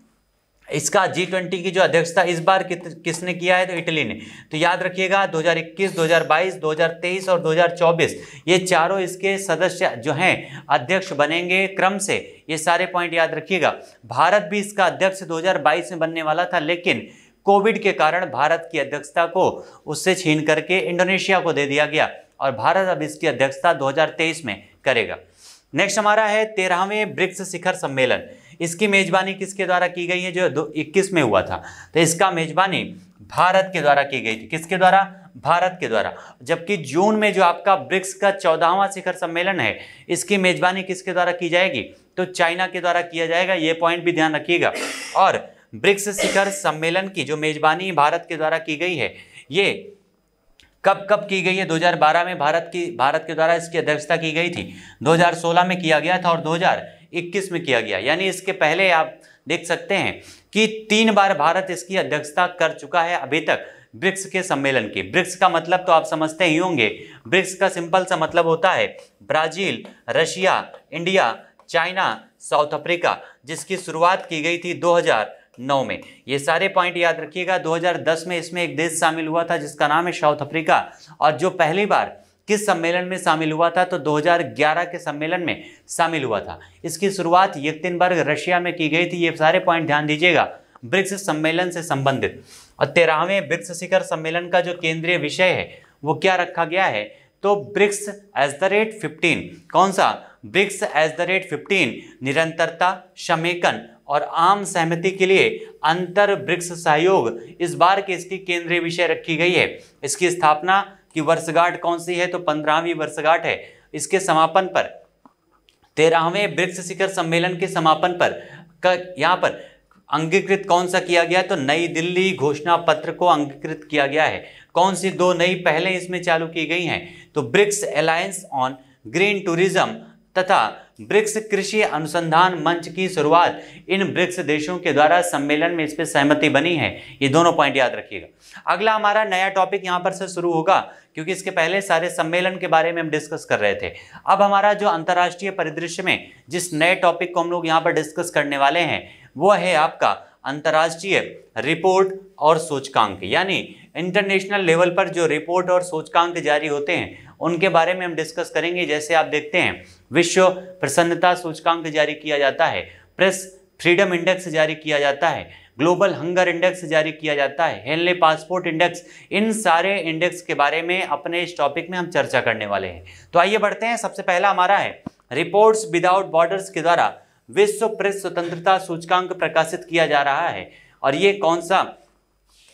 इसका G20 की जो अध्यक्षता इस बार किसने किया है? तो इटली ने। तो याद रखिएगा 2021, 2022, 2023 और 2024 ये चारों इसके सदस्य जो हैं अध्यक्ष बनेंगे क्रम से। ये सारे पॉइंट याद रखिएगा। भारत भी इसका अध्यक्ष 2022 में बनने वाला था, लेकिन कोविड के कारण भारत की अध्यक्षता को उससे छीन करके इंडोनेशिया को दे दिया गया और भारत अब इसकी अध्यक्षता 2023 में करेगा। नेक्स्ट हमारा है 13वें ब्रिक्स शिखर सम्मेलन। इसकी मेजबानी किसके द्वारा की गई है? जो 21 में हुआ था, तो इसका मेजबानी भारत के द्वारा की गई थी। किसके द्वारा? भारत के द्वारा। जबकि जून में जो आपका ब्रिक्स का 14वां शिखर सम्मेलन है, इसकी मेजबानी किसके द्वारा की जाएगी? तो चाइना के द्वारा किया जाएगा। ये पॉइंट भी ध्यान रखिएगा। और ब्रिक्स शिखर सम्मेलन की जो मेजबानी भारत के द्वारा की गई है, ये कब कब की गई है? 2012 में भारत के द्वारा इसकी अध्यक्षता की गई थी, 2016 में किया गया था और 2021 में किया गया। यानी इसके पहले आप देख सकते हैं कि 3 बार भारत इसकी अध्यक्षता कर चुका है अभी तक ब्रिक्स के सम्मेलन की। ब्रिक्स का मतलब तो आप समझते ही होंगे। ब्रिक्स का सिंपल सा मतलब होता है Brazil, Russia, India, China, south Africa, जिसकी शुरुआत की गई थी 2009 में। ये सारे पॉइंट याद रखिएगा। 2010 में इसमें एक देश शामिल हुआ था जिसका नाम है साउथ अफ्रीका, और जो पहली बार किस सम्मेलन में शामिल हुआ था? तो 2011 के सम्मेलन में शामिल हुआ था। इसकी शुरुआत येक्टेनबर्ग रशिया में की गई थी। ये सारे पॉइंट ध्यान दीजिएगा ब्रिक्स सम्मेलन से संबंधित। और 13वें ब्रिक्स शिखर सम्मेलन का जो केंद्रीय विषय है वो क्या रखा गया है? तो ब्रिक्स @15। कौन सा? ब्रिक्स @15 निरंतरता, समेकन और आम सहमति के लिए अंतर ब्रिक्स सहयोग इस बार की इसकी केंद्रीय विषय रखी गई है। इसकी स्थापना की वर्षगांठ कौन सी है? तो 15वीं वर्षगांठ है। इसके समापन पर 13वें ब्रिक्स शिखर सम्मेलन के समापन पर यहाँ पर अंगीकृत कौन सा किया गया? तो नई दिल्ली घोषणा पत्र को अंगीकृत किया गया है। कौन सी 2 नई पहले इसमें चालू की गई हैं? तो BRICS alliance on green tourism तथा ब्रिक्स कृषि अनुसंधान मंच की शुरुआत इन ब्रिक्स देशों के द्वारा सम्मेलन में इस पर सहमति बनी है। ये दोनों पॉइंट याद रखिएगा। अगला हमारा नया टॉपिक यहाँ पर से शुरू होगा, क्योंकि इसके पहले सारे सम्मेलन के बारे में हम डिस्कस कर रहे थे। अब हमारा जो अंतर्राष्ट्रीय परिदृश्य में जिस नए टॉपिक को हम लोग यहाँ पर डिस्कस करने वाले हैं वो है आपका अंतर्राष्ट्रीय रिपोर्ट और सूचकांक। यानी इंटरनेशनल लेवल पर जो रिपोर्ट और सूचकांक जारी होते हैं उनके बारे में हम डिस्कस करेंगे। जैसे आप देखते हैं विश्व प्रसन्नता सूचकांक जारी किया जाता है, प्रेस फ्रीडम इंडेक्स जारी किया जाता है, ग्लोबल हंगर इंडेक्स जारी किया जाता है, हेनले पासपोर्ट इंडेक्स। इन सारे इंडेक्स के बारे में अपने इस टॉपिक में हम चर्चा करने वाले हैं। तो आइए बढ़ते हैं। सबसे पहला हमारा है रिपोर्ट्स विदाउट बॉर्डर्स के द्वारा विश्व प्रेस स्वतंत्रता सूचकांक प्रकाशित किया जा रहा है। और ये कौन सा,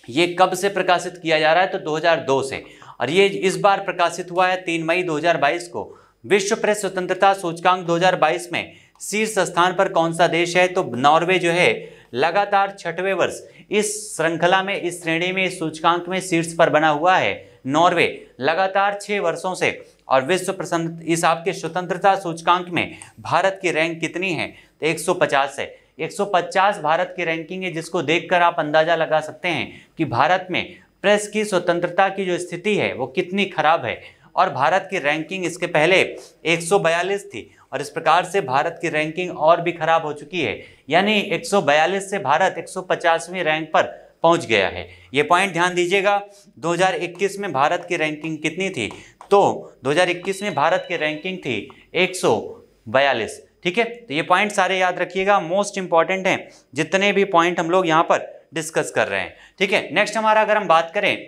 ये कब से प्रकाशित किया जा रहा है? तो 2002 से। और ये इस बार प्रकाशित हुआ है 3 मई 2022 को। विश्व प्रेस स्वतंत्रता सूचकांक 2022 में शीर्ष स्थान पर कौन सा देश है? तो नॉर्वे जो है लगातार 6वें वर्ष इस श्रृंखला में, इस श्रेणी में, इस सूचकांक में शीर्ष पर बना हुआ है। नॉर्वे लगातार 6 वर्षों से। और विश्व प्रसन्न इस आपके स्वतंत्रता सूचकांक में भारत की रैंक कितनी है? तो 150 है। 150 भारत की रैंकिंग है, जिसको देखकर आप अंदाजा लगा सकते हैं कि भारत में प्रेस की स्वतंत्रता की जो स्थिति है वो कितनी खराब है। और भारत की रैंकिंग इसके पहले 142 थी और इस प्रकार से भारत की रैंकिंग और भी खराब हो चुकी है। यानी 142 से भारत 150वीं रैंक पर पहुंच गया है। ये पॉइंट ध्यान दीजिएगा। 2021 में भारत की रैंकिंग कितनी थी? तो 2021 में भारत की रैंकिंग थी 142। ठीक है, तो ये पॉइंट सारे याद रखिएगा, मोस्ट इंपॉर्टेंट हैं जितने भी पॉइंट हम लोग यहाँ पर डिस्कस कर रहे हैं। ठीक है, नेक्स्ट हमारा अगर हम बात करें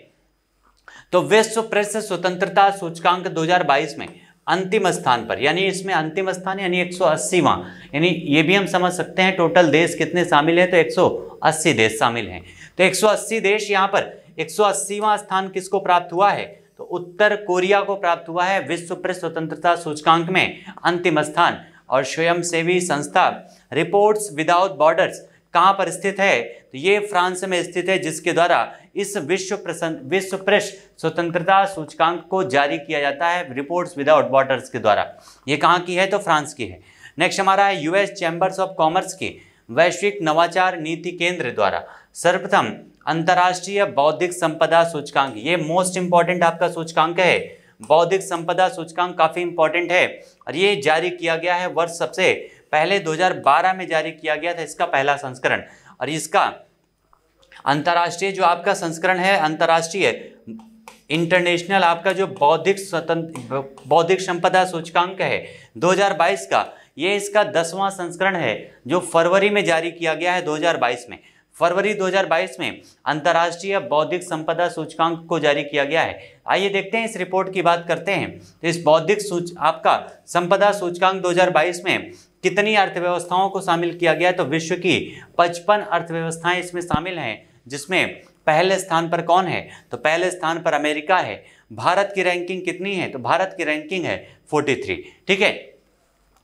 तो विश्व प्रेस स्वतंत्रता सूचकांक 2022 में अंतिम स्थान पर, यानी इसमें अंतिम स्थान यानी 180वां, यानी ये भी हम समझ सकते हैं टोटल देश कितने शामिल हैं? तो 180 देश शामिल हैं। तो 180 देश यहाँ पर 180वां स्थान किसको प्राप्त हुआ है? तो उत्तर कोरिया को प्राप्त हुआ है विश्व प्रेस स्वतंत्रता सूचकांक में अंतिम स्थान। और स्वयंसेवी संस्था रिपोर्ट्स विदाउट बॉर्डर्स कहाँ पर स्थित है? तो ये फ्रांस में स्थित है, जिसके द्वारा इस विश्व प्रेस स्वतंत्रता सूचकांक को जारी किया जाता है रिपोर्ट्स विदाउट बॉर्डर्स के द्वारा। ये कहाँ की है? तो फ्रांस की है। नेक्स्ट हमारा है यूएस चैम्बर्स ऑफ कॉमर्स की वैश्विक नवाचार नीति केंद्र द्वारा सर्वप्रथम अंतर्राष्ट्रीय बौद्धिक संपदा सूचकांक, ये मोस्ट इंपॉर्टेंट आपका सूचकांक है, बौद्धिक संपदा सूचकांक काफी इंपॉर्टेंट है और ये जारी किया गया है वर्ष सबसे पहले 2012 में जारी किया गया था इसका पहला संस्करण। और इसका अंतर्राष्ट्रीय जो आपका संस्करण है, अंतर्राष्ट्रीय इंटरनेशनल आपका जो बौद्धिक संपदा सूचकांक है 2022 का, ये इसका 10वां संस्करण है जो फरवरी में जारी किया गया है 2022 में। फरवरी 2022 में अंतर्राष्ट्रीय बौद्धिक संपदा सूचकांक को जारी किया गया है। आइए देखते हैं इस रिपोर्ट की बात करते हैं। तो इस बौद्धिक आपका संपदा सूचकांक 2022 में कितनी अर्थव्यवस्थाओं को शामिल किया गया है, तो विश्व की 55 अर्थव्यवस्थाएं इसमें शामिल हैं, जिसमें पहले स्थान पर कौन है, तो पहले स्थान पर अमेरिका है। भारत की रैंकिंग कितनी है, तो भारत की रैंकिंग है 43। ठीक है,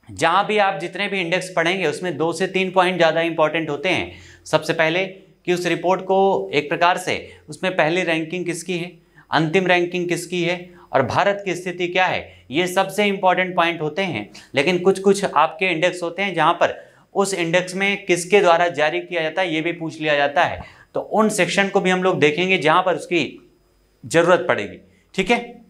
जहां भी आप जितने भी इंडेक्स पढ़ेंगे उसमें 2 से 3 पॉइंट ज़्यादा इंपॉर्टेंट होते हैं। सबसे पहले कि उस रिपोर्ट को एक प्रकार से उसमें पहली रैंकिंग किसकी है, अंतिम रैंकिंग किसकी है और भारत की स्थिति क्या है, ये सबसे इंपॉर्टेंट पॉइंट होते हैं। लेकिन कुछ आपके इंडेक्स होते हैं जहां पर उस इंडेक्स में किसके द्वारा जारी किया जाता है ये भी पूछ लिया जाता है, तो उन सेक्शन को भी हम लोग देखेंगे जहां पर उसकी जरूरत पड़ेगी। ठीक है,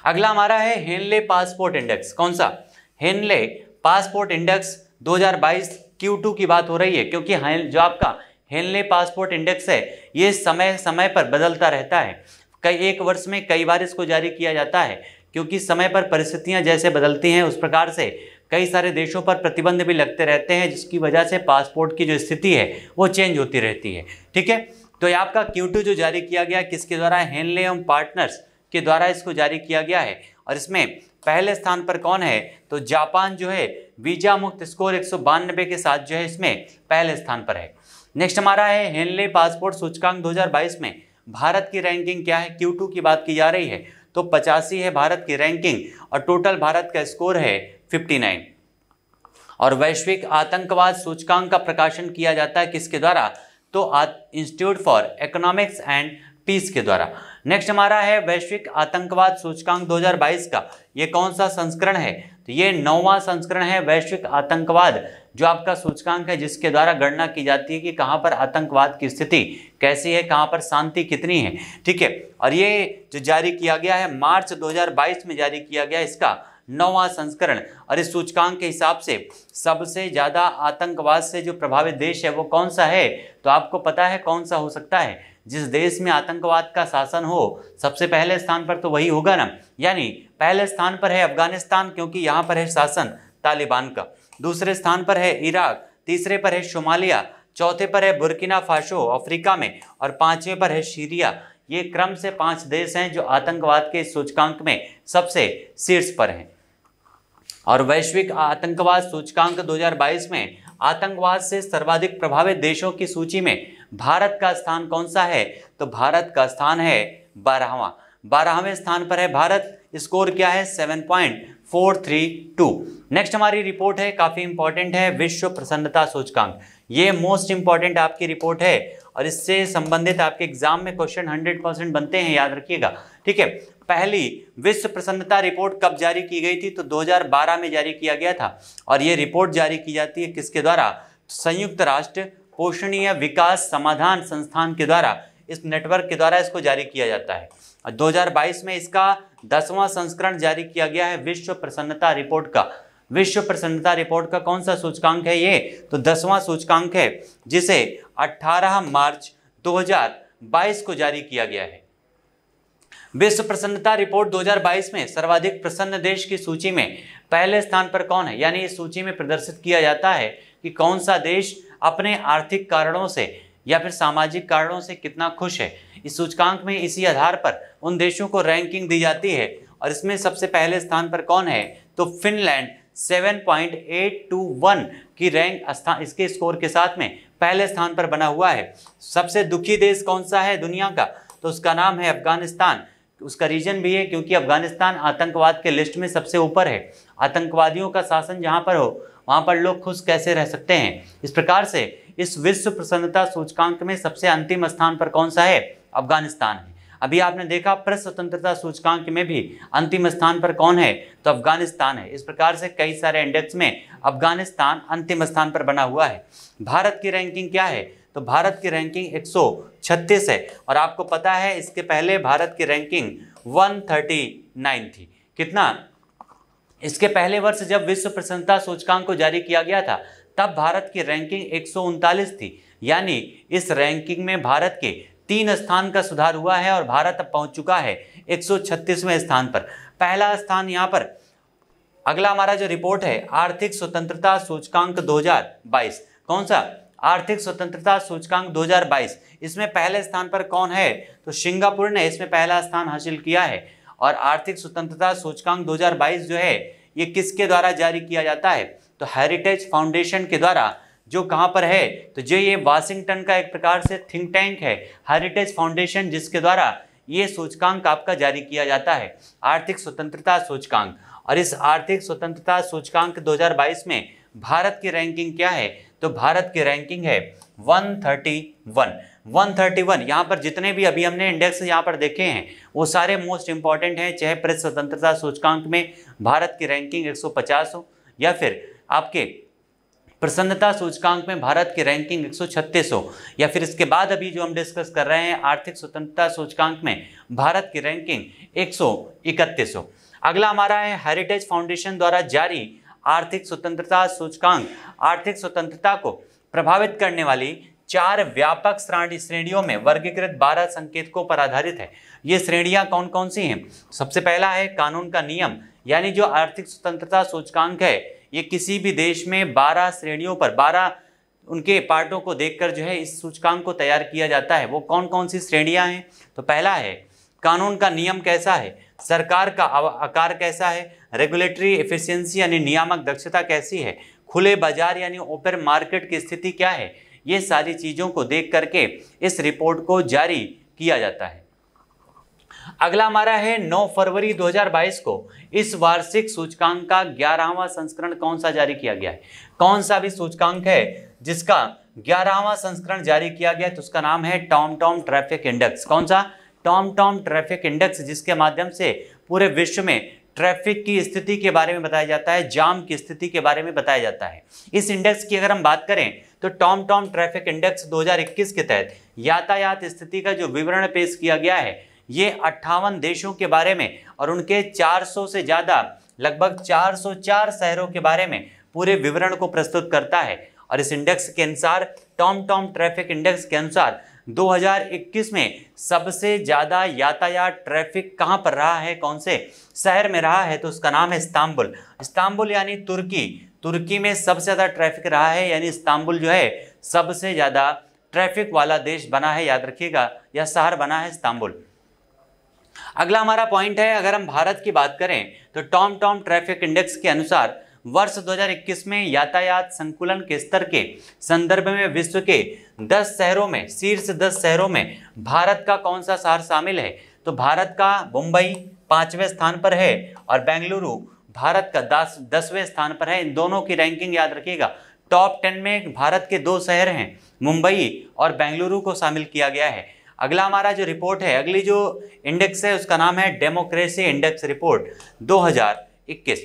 अगला हमारा है हेनले पासपोर्ट इंडेक्स। कौन सा, हेनले पासपोर्ट इंडेक्स 2022 Q2 की बात हो रही है, क्योंकि जो आपका हेनले पासपोर्ट इंडेक्स है ये समय समय पर बदलता रहता है। एक वर्ष में कई बार इसको जारी किया जाता है, क्योंकि समय पर परिस्थितियां जैसे बदलती हैं उस प्रकार से कई सारे देशों पर प्रतिबंध भी लगते रहते हैं, जिसकी वजह से पासपोर्ट की जो स्थिति है वो चेंज होती रहती है। ठीक है, तो ये आपका Q2 जो जारी किया गया किसके द्वारा, हेनले एवं पार्टनर्स के द्वारा इसको जारी किया गया है। और इसमें पहले स्थान पर कौन है, तो जापान जो है वीजा मुक्त स्कोर 192 के साथ जो है इसमें पहले स्थान पर है। नेक्स्ट हमारा है हेनले पासपोर्ट सूचकांक 2022 में भारत की रैंकिंग क्या है, Q2 की बात की जा रही है तो 85 है भारत की रैंकिंग और टोटल भारत का स्कोर है 59। और वैश्विक आतंकवाद सूचकांक का प्रकाशन किया जाता है किसके द्वारा, तो Institute for Economics and Peace के द्वारा। नेक्स्ट हमारा है वैश्विक आतंकवाद सूचकांक 2022 का, ये कौन सा संस्करण है, तो ये 9वां संस्करण है वैश्विक आतंकवाद जो आपका सूचकांक है, जिसके द्वारा गणना की जाती है कि कहां पर आतंकवाद की स्थिति कैसी है, कहां पर शांति कितनी है। ठीक है, और ये जो जारी किया गया है मार्च 2022 में जारी किया गया इसका 9वां संस्करण। और इस सूचकांक के हिसाब से सबसे ज्यादा आतंकवाद से जो प्रभावित देश है वो कौन सा है, तो आपको पता है कौन सा हो सकता है, जिस देश में आतंकवाद का शासन हो सबसे पहले स्थान पर तो वही होगा ना, यानी पहले स्थान पर है अफगानिस्तान, क्योंकि यहाँ पर है शासन तालिबान का। दूसरे स्थान पर है इराक, तीसरे पर है सोमालिया, चौथे पर है बुर्किना फासो अफ्रीका में और 5वें पर है सीरिया। ये क्रम से 5 देश हैं जो आतंकवाद के सूचकांक में सबसे शीर्ष पर हैं। और वैश्विक आतंकवाद सूचकांक 2022 में आतंकवाद से सर्वाधिक प्रभावित देशों की सूची में भारत का स्थान कौन सा है, तो भारत का स्थान है 12वें स्थान पर है भारत। स्कोर क्या है, 7.432। नेक्स्ट हमारी रिपोर्ट है, काफी इंपॉर्टेंट है, विश्व प्रसन्नता सूचकांक। ये मोस्ट इंपॉर्टेंट आपकी रिपोर्ट है और इससे संबंधित आपके एग्जाम में क्वेश्चन 100% बनते हैं, याद रखिएगा। ठीक है, पहली विश्व प्रसन्नता रिपोर्ट कब जारी की गई थी, तो 2012 में जारी किया गया था। और ये रिपोर्ट जारी की जाती है किसके द्वारा, संयुक्त राष्ट्र पोषणीय विकास समाधान संस्थान के द्वारा, इस नेटवर्क के द्वारा इसको जारी किया जाता है। और 2022 में इसका 10वां संस्करण जारी किया गया है विश्व प्रसन्नता रिपोर्ट का। विश्व प्रसन्नता रिपोर्ट का कौन सा सूचकांक है ये, तो 10वां सूचकांक है, जिसे 18 मार्च 2022 को जारी किया गया है। विश्व प्रसन्नता रिपोर्ट 2022 में सर्वाधिक प्रसन्न देश की सूची में पहले स्थान पर कौन है, यानी इस सूची में प्रदर्शित किया जाता है कि कौन सा देश अपने आर्थिक कारणों से या फिर सामाजिक कारणों से कितना खुश है। इस सूचकांक में इसी आधार पर उन देशों को रैंकिंग दी जाती है और इसमें सबसे पहले स्थान पर कौन है, तो फिनलैंड 7.821 की रैंक इसके स्कोर के साथ में पहले स्थान पर बना हुआ है। सबसे दुखी देश कौन सा है दुनिया का, तो उसका नाम है अफगानिस्तान। उसका रीजन भी है क्योंकि अफगानिस्तान आतंकवाद के लिस्ट में सबसे ऊपर है। आतंकवादियों का शासन जहां पर हो वहां पर लोग खुश कैसे रह सकते हैं। इस प्रकार से इस विश्व प्रसन्नता सूचकांक में सबसे अंतिम स्थान पर कौन सा है, अफगानिस्तान है। अभी आपने देखा प्रेस स्वतंत्रता सूचकांक में भी अंतिम स्थान पर कौन है, तो अफगानिस्तान है। इस प्रकार से कई सारे इंडेक्स में अफगानिस्तान अंतिम स्थान पर बना हुआ है। भारत की रैंकिंग क्या है, तो भारत की रैंकिंग 136 है और आपको पता है इसके पहले भारत की रैंकिंग 139 थी। कितना, इसके पहले वर्ष जब विश्व प्रसन्नता सूचकांक को जारी किया गया था तब भारत की रैंकिंग 139 थी, यानी इस रैंकिंग में भारत के 3 स्थान का सुधार हुआ है और भारत अब पहुंच चुका है 136वें स्थान पर। पहला स्थान यहाँ पर। अगला हमारा जो रिपोर्ट है आर्थिक स्वतंत्रता सूचकांक 2022, कौन सा, आर्थिक स्वतंत्रता सूचकांक 2022, इसमें पहले स्थान पर कौन है, तो सिंगापुर ने इसमें पहला स्थान हासिल किया है। और आर्थिक स्वतंत्रता सूचकांक 2022 जो है ये किसके द्वारा जारी किया जाता है, तो हेरिटेज फाउंडेशन के द्वारा, जो कहाँ पर है, तो जो ये वाशिंगटन का एक प्रकार से थिंक टैंक है हेरिटेज फाउंडेशन, जिसके द्वारा ये सूचकांक आपका जारी किया जाता है, आर्थिक स्वतंत्रता सूचकांक। और इस आर्थिक स्वतंत्रता सूचकांक 2022 में भारत की रैंकिंग क्या है, तो भारत की रैंकिंग है 131। यहाँ पर जितने भी अभी हमने इंडेक्स यहाँ पर देखे हैं वो सारे मोस्ट इंपॉर्टेंट हैं, चाहे प्रेस स्वतंत्रता सूचकांक में भारत की रैंकिंग 150 हो या फिर आपके प्रसन्नता सूचकांक में भारत की रैंकिंग 136 हो, या फिर इसके बाद अभी जो हम डिस्कस कर रहे हैं आर्थिक स्वतंत्रता सूचकांक में भारत की रैंकिंग 131 हो। अगला हमारा है हेरिटेज फाउंडेशन द्वारा जारी आर्थिक स्वतंत्रता सूचकांक आर्थिक स्वतंत्रता को प्रभावित करने वाली 4 व्यापक श्रेणियों में वर्गीकृत 12 संकेतकों पर आधारित है। ये श्रेणियां कौन कौन सी हैं, सबसे पहला है कानून का नियम, यानी जो आर्थिक स्वतंत्रता सूचकांक है ये किसी भी देश में 12 श्रेणियों पर 12 उनके पार्टों को देखकर जो है इस सूचकांक को तैयार किया जाता है। वो कौन कौन सी श्रेणियां हैं, तो पहला है कानून का नियम कैसा है, सरकार का आकार कैसा है, रेगुलेटरी एफिशिएंसी यानी नियामक दक्षता कैसी है, खुले बाजार यानी ओपन मार्केट की स्थिति क्या है, ये सारी चीज़ों को देख करके इस रिपोर्ट को जारी किया जाता है। अगला हमारा है 9 फरवरी 2022 को इस वार्षिक सूचकांक का 11वां संस्करण कौन सा जारी किया गया है, कौन सा भी सूचकांक है जिसका 11वां संस्करण जारी किया गया है, तो उसका नाम है टॉम ट्रैफिक इंडेक्स। कौन सा, टॉम ट्रैफिक इंडेक्स, जिसके माध्यम से पूरे विश्व में ट्रैफिक की स्थिति के बारे में बताया जाता है, जाम की स्थिति के बारे में बताया जाता है। इस इंडेक्स की अगर हम बात करें तो टॉम ट्रैफिक इंडेक्स 2021 के तहत यातायात स्थिति का जो विवरण पेश किया गया है ये 58 देशों के बारे में और उनके 400 से ज़्यादा लगभग 404 शहरों के बारे में पूरे विवरण को प्रस्तुत करता है। और इस इंडेक्स के अनुसार टॉम ट्रैफिक इंडेक्स के अनुसार 2021 में सबसे ज़्यादा यातायात ट्रैफिक कहाँ पर रहा है, कौन से शहर में रहा है, तो उसका नाम है इस्तांबुल यानी तुर्की में सबसे ज़्यादा ट्रैफिक रहा है, यानी इस्तांबुल जो है सबसे ज़्यादा ट्रैफिक वाला देश बना है, याद रखिएगा, यह शहर बना है इस्तांबुल। अगला हमारा पॉइंट है, अगर हम भारत की बात करें तो टॉम ट्रैफिक इंडेक्स के अनुसार वर्ष 2021 में यातायात संकुलन के स्तर के संदर्भ में विश्व के 10 शहरों में शीर्ष 10 शहरों में भारत का कौन सा शहर शामिल है, तो भारत का मुंबई 5वें स्थान पर है और बेंगलुरु भारत का 10वें स्थान पर है। इन दोनों की रैंकिंग याद रखिएगा। टॉप 10 में भारत के 2 शहर हैं, मुंबई और बेंगलुरु को शामिल किया गया है। अगला हमारा जो रिपोर्ट है, अगली जो इंडेक्स है उसका नाम है democracy index report 2021।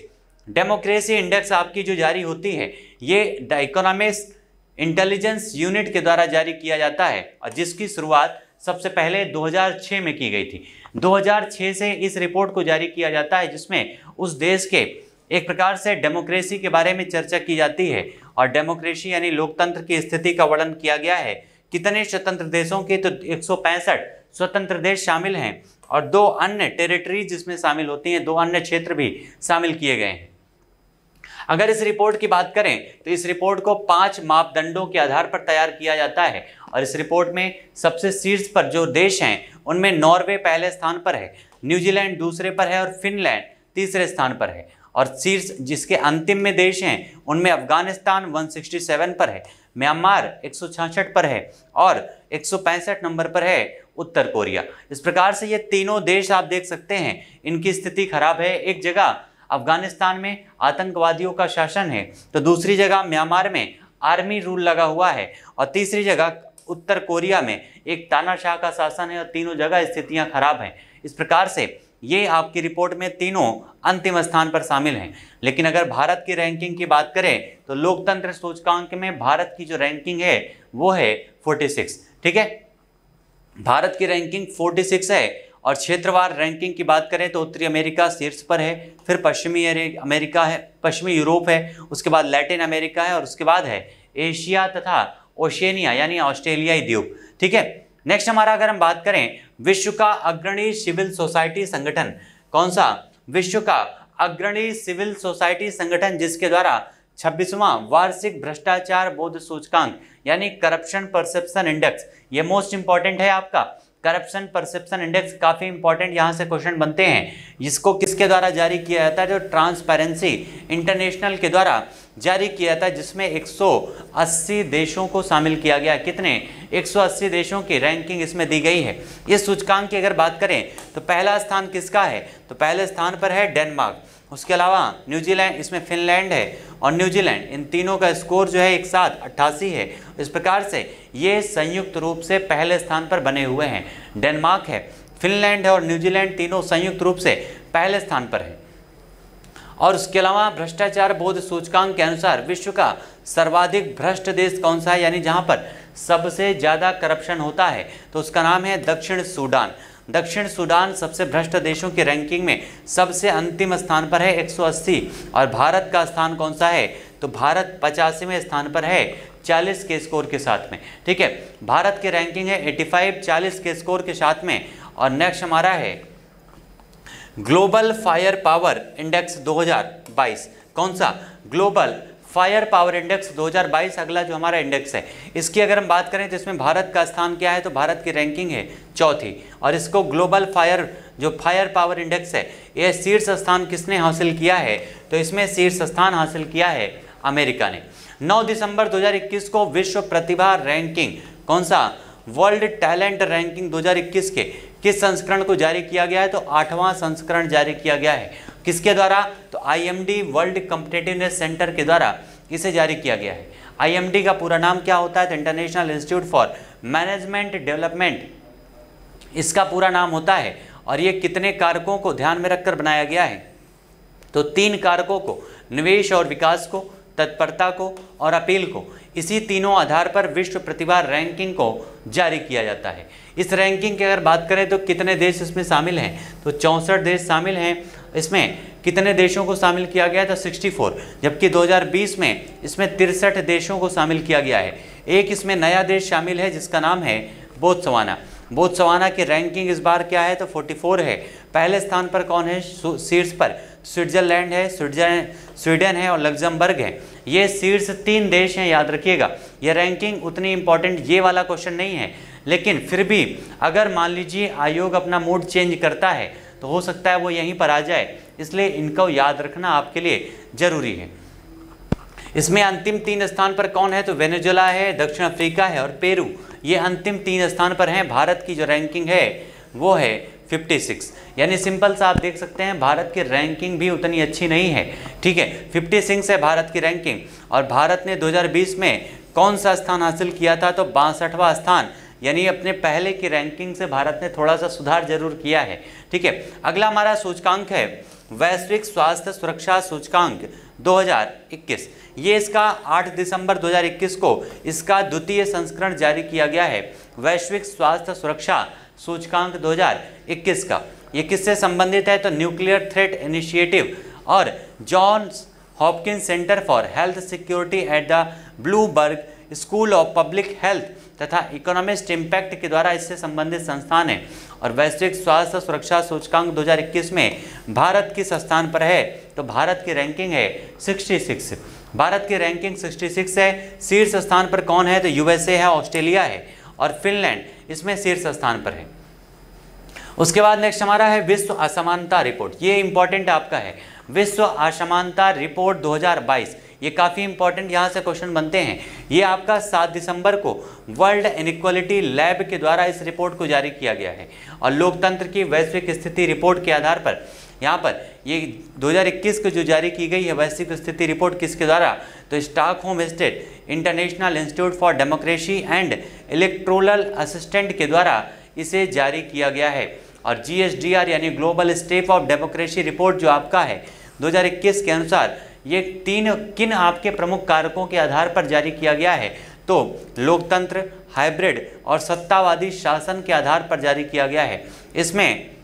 Democracy index आपकी जो जारी होती है ये द इकोनॉमिस्ट इंटेलिजेंस यूनिट के द्वारा जारी किया जाता है और जिसकी शुरुआत सबसे पहले 2006 में की गई थी। 2006 से इस रिपोर्ट को जारी किया जाता है जिसमें उस देश के एक प्रकार से डेमोक्रेसी के बारे में चर्चा की जाती है और डेमोक्रेसी यानी लोकतंत्र की स्थिति का वर्णन किया गया है। कितने स्वतंत्र देशों के, तो 165 स्वतंत्र देश शामिल हैं और 2 अन्य टेरिटरीज जिसमें शामिल होती हैं, 2 अन्य क्षेत्र भी शामिल किए गए हैं। अगर इस रिपोर्ट की बात करें तो इस रिपोर्ट को 5 मापदंडों के आधार पर तैयार किया जाता है और इस रिपोर्ट में सबसे शीर्ष पर जो देश हैं उनमें नॉर्वे पहले स्थान पर है, न्यूजीलैंड दूसरे पर है और फिनलैंड तीसरे स्थान पर है और शीर्ष जिसके अंतिम में देश हैं उनमें अफगानिस्तान 167 पर है, म्यांमार 166 पर है और 165 नंबर पर है उत्तर कोरिया। इस प्रकार से ये तीनों देश आप देख सकते हैं इनकी स्थिति खराब है। एक जगह अफगानिस्तान में आतंकवादियों का शासन है तो दूसरी जगह म्यांमार में आर्मी रूल लगा हुआ है और तीसरी जगह उत्तर कोरिया में एक तानाशाह का शासन है और तीनों जगह स्थितियां खराब हैं। इस प्रकार से ये आपकी रिपोर्ट में तीनों अंतिम स्थान पर शामिल हैं। लेकिन अगर भारत की रैंकिंग की बात करें तो लोकतंत्र सूचकांक में भारत की जो रैंकिंग है वो है 46। ठीक है, भारत की रैंकिंग 46 है। और क्षेत्रवार रैंकिंग की बात करें तो उत्तरी अमेरिका शीर्ष पर है, फिर पश्चिमी अमेरिका है, पश्चिमी यूरोप है, उसके बाद लैटिन अमेरिका है और उसके बाद है एशिया तथा ओशिनिया यानी ऑस्ट्रेलियाई द्वीप। ठीक है, नेक्स्ट हमारा अगर हम बात करें विश्व का अग्रणी सिविल सोसाइटी संगठन, कौन सा? विश्व का अग्रणी सिविल सोसाइटी संगठन जिसके द्वारा 26वां वार्षिक भ्रष्टाचार बोध सूचकांक यानी करप्शन परसेप्शन इंडेक्स, ये मोस्ट इंपॉर्टेंट है आपका। करप्शन परसेप्शन इंडेक्स काफी इंपॉर्टेंट यहाँ से क्वेश्चन बनते हैं। इसको किसके द्वारा जारी किया जाता है? जो ट्रांसपेरेंसी इंटरनेशनल के द्वारा जारी किया जाता है, जिसमें 180 देशों को शामिल किया गया। कितने? 180 देशों की रैंकिंग इसमें दी गई है। इस सूचकांक की अगर बात करें तो पहला स्थान किसका है? तो पहले स्थान पर है डेनमार्क, उसके अलावा न्यूजीलैंड, इसमें फिनलैंड है और न्यूजीलैंड, इन तीनों का स्कोर जो है एक साथ 88 है। इस प्रकार से ये संयुक्त रूप से पहले स्थान पर बने हुए हैं। डेनमार्क है, फिनलैंड है और न्यूजीलैंड तीनों संयुक्त रूप से पहले स्थान पर है। और उसके अलावा भ्रष्टाचार बोध सूचकांक के अनुसार विश्व का सर्वाधिक भ्रष्ट देश कौन सा है, यानी जहां पर सबसे ज्यादा करप्शन होता है, तो उसका नाम है दक्षिण सूडान। दक्षिण सूडान सबसे भ्रष्ट देशों की रैंकिंग में सबसे अंतिम स्थान पर है 180। और भारत का स्थान कौन सा है? तो भारत 85वें स्थान पर है 40 के स्कोर के साथ में। ठीक है, भारत की रैंकिंग है 85 40 के स्कोर के साथ में। और नेक्स्ट हमारा है ग्लोबल फायर पावर इंडेक्स 2022। कौन सा? ग्लोबल फायर पावर इंडेक्स 2022 अगला जो हमारा इंडेक्स है। इसकी अगर हम बात करें तो इसमें भारत का स्थान क्या है? तो भारत की रैंकिंग है 4थी। और इसको ग्लोबल फायर पावर इंडेक्स है, यह शीर्ष स्थान किसने हासिल किया है? तो इसमें शीर्ष स्थान हासिल किया है अमेरिका ने। 9 दिसंबर 2021 को विश्व प्रतिभा रैंकिंग, कौन सा? वर्ल्ड टैलेंट रैंकिंग 2021 के किस संस्करण को जारी किया गया है? तो 8वां संस्करण जारी किया गया है। किसके द्वारा? तो IMD वर्ल्ड कॉम्पिटिटिवनेस सेंटर के द्वारा इसे जारी किया गया है। IMD का पूरा नाम क्या होता है? तो international institute for management development इसका पूरा नाम होता है। और ये कितने कारकों को ध्यान में रखकर बनाया गया है? तो 3 कारकों को, निवेश और विकास को, तत्परता को और अपील को, इसी तीनों आधार पर विश्व प्रतिभा रैंकिंग को जारी किया जाता है। इस रैंकिंग की अगर बात करें तो कितने देश इसमें शामिल हैं? तो 64 देश शामिल हैं। इसमें कितने देशों को शामिल किया गया? तो 64, जबकि 2020 में इसमें 63 देशों को शामिल किया गया है। एक इसमें नया देश शामिल है जिसका नाम है बोत्सवाना। बोत्सवाना की रैंकिंग इस बार क्या है? तो 44 है। पहले स्थान पर कौन है? शीर्ष पर स्विट्जरलैंड है, स्वीडन है और लग्जमबर्ग है। ये शीर्ष 3 देश हैं, याद रखिएगा। ये रैंकिंग उतनी इंपॉर्टेंट ये वाला क्वेश्चन नहीं है, लेकिन फिर भी अगर मान लीजिए आयोग अपना मूड चेंज करता है तो हो सकता है वो यहीं पर आ जाए, इसलिए इनको याद रखना आपके लिए जरूरी है। इसमें अंतिम 3 स्थान पर कौन है? तो वेनेजुएला है, दक्षिण अफ्रीका है और पेरू, ये अंतिम 3 स्थान पर हैं। भारत की जो रैंकिंग है वो है 56। यानी सिंपल सा आप देख सकते हैं भारत की रैंकिंग भी उतनी अच्छी नहीं है। ठीक है, 56 है भारत की रैंकिंग। और भारत ने 2020 में कौन सा स्थान हासिल किया था? तो 62वां स्थान, यानी अपने पहले की रैंकिंग से भारत ने थोड़ा सा सुधार जरूर किया है। ठीक है, अगला हमारा सूचकांक है वैश्विक स्वास्थ्य सुरक्षा सूचकांक 2021। ये इसका 8 दिसंबर 2021 को इसका द्वितीय संस्करण जारी किया गया है। वैश्विक स्वास्थ्य सुरक्षा सूचकांक 2021 का ये किससे संबंधित है? तो न्यूक्लियर थ्रेट इनिशिएटिव और Johns Hopkins Center for Health Security at the Bloomberg School of Public Health तथा इकोनॉमिस्ट इम्पैक्ट के द्वारा इससे संबंधित संस्थान है। और वैश्विक स्वास्थ्य सुरक्षा सूचकांक 2021 में भारत किस स्थान पर है? तो भारत की रैंकिंग है 66। भारत की रैंकिंग 66 है। शीर्ष स्थान पर कौन है? तो USA है, ऑस्ट्रेलिया है और फिनलैंड इसमें शीर्ष स्थान पर है। उसके बाद नेक्स्ट हमारा है विश्व असमानता रिपोर्ट। ये इंपॉर्टेंट आपका है, विश्व असमानता रिपोर्ट 2022। ये काफ़ी इंपॉर्टेंट यहाँ से क्वेश्चन बनते हैं। ये आपका 7 दिसंबर को वर्ल्ड इनइक्वालिटी लैब के द्वारा इस रिपोर्ट को जारी किया गया है। और लोकतंत्र की वैश्विक स्थिति रिपोर्ट के आधार पर यहाँ पर ये 2021 को जो जारी की गई है वैश्विक स्थिति रिपोर्ट किसके द्वारा, तो Stockholm state international institute for democracy and electoral assistant के द्वारा इसे जारी किया गया है। और GSDR यानी global state of democracy report जो आपका है 2021 के अनुसार ये किन आपके प्रमुख कारकों के आधार पर जारी किया गया है, तो लोकतंत्र, हाइब्रिड और सत्तावादी शासन के आधार पर जारी किया गया है। इसमें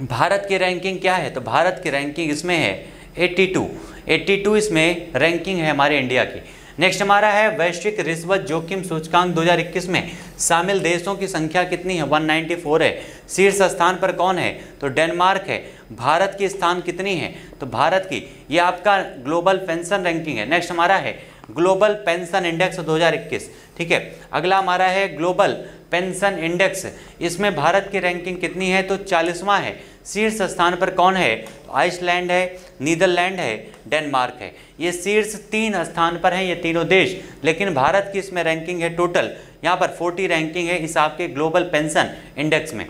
भारत की रैंकिंग क्या है, तो भारत की रैंकिंग इसमें है 82 इसमें रैंकिंग है हमारे इंडिया की। नेक्स्ट हमारा है वैश्विक रिश्वत जोखिम सूचकांक 2021 में शामिल देशों की संख्या कितनी है, 194 है। शीर्ष स्थान पर कौन है, तो डेनमार्क है। भारत की स्थान कितनी है, तो भारत की ये आपका ग्लोबल पेंशन रैंकिंग है। नेक्स्ट हमारा है ग्लोबल पेंशन इंडेक्स 2021, ठीक है। अगला हमारा है ग्लोबल पेंशन इंडेक्स, इसमें भारत की रैंकिंग कितनी है, तो 40वां है। शीर्ष स्थान पर कौन है, तो आइसलैंड है, नीदरलैंड है, डेनमार्क है। ये शीर्ष 3 स्थान पर हैं ये तीनों देश, लेकिन भारत की इसमें रैंकिंग है टोटल यहाँ पर 40 रैंकिंग है इस आपके ग्लोबल पेंशन इंडेक्स में।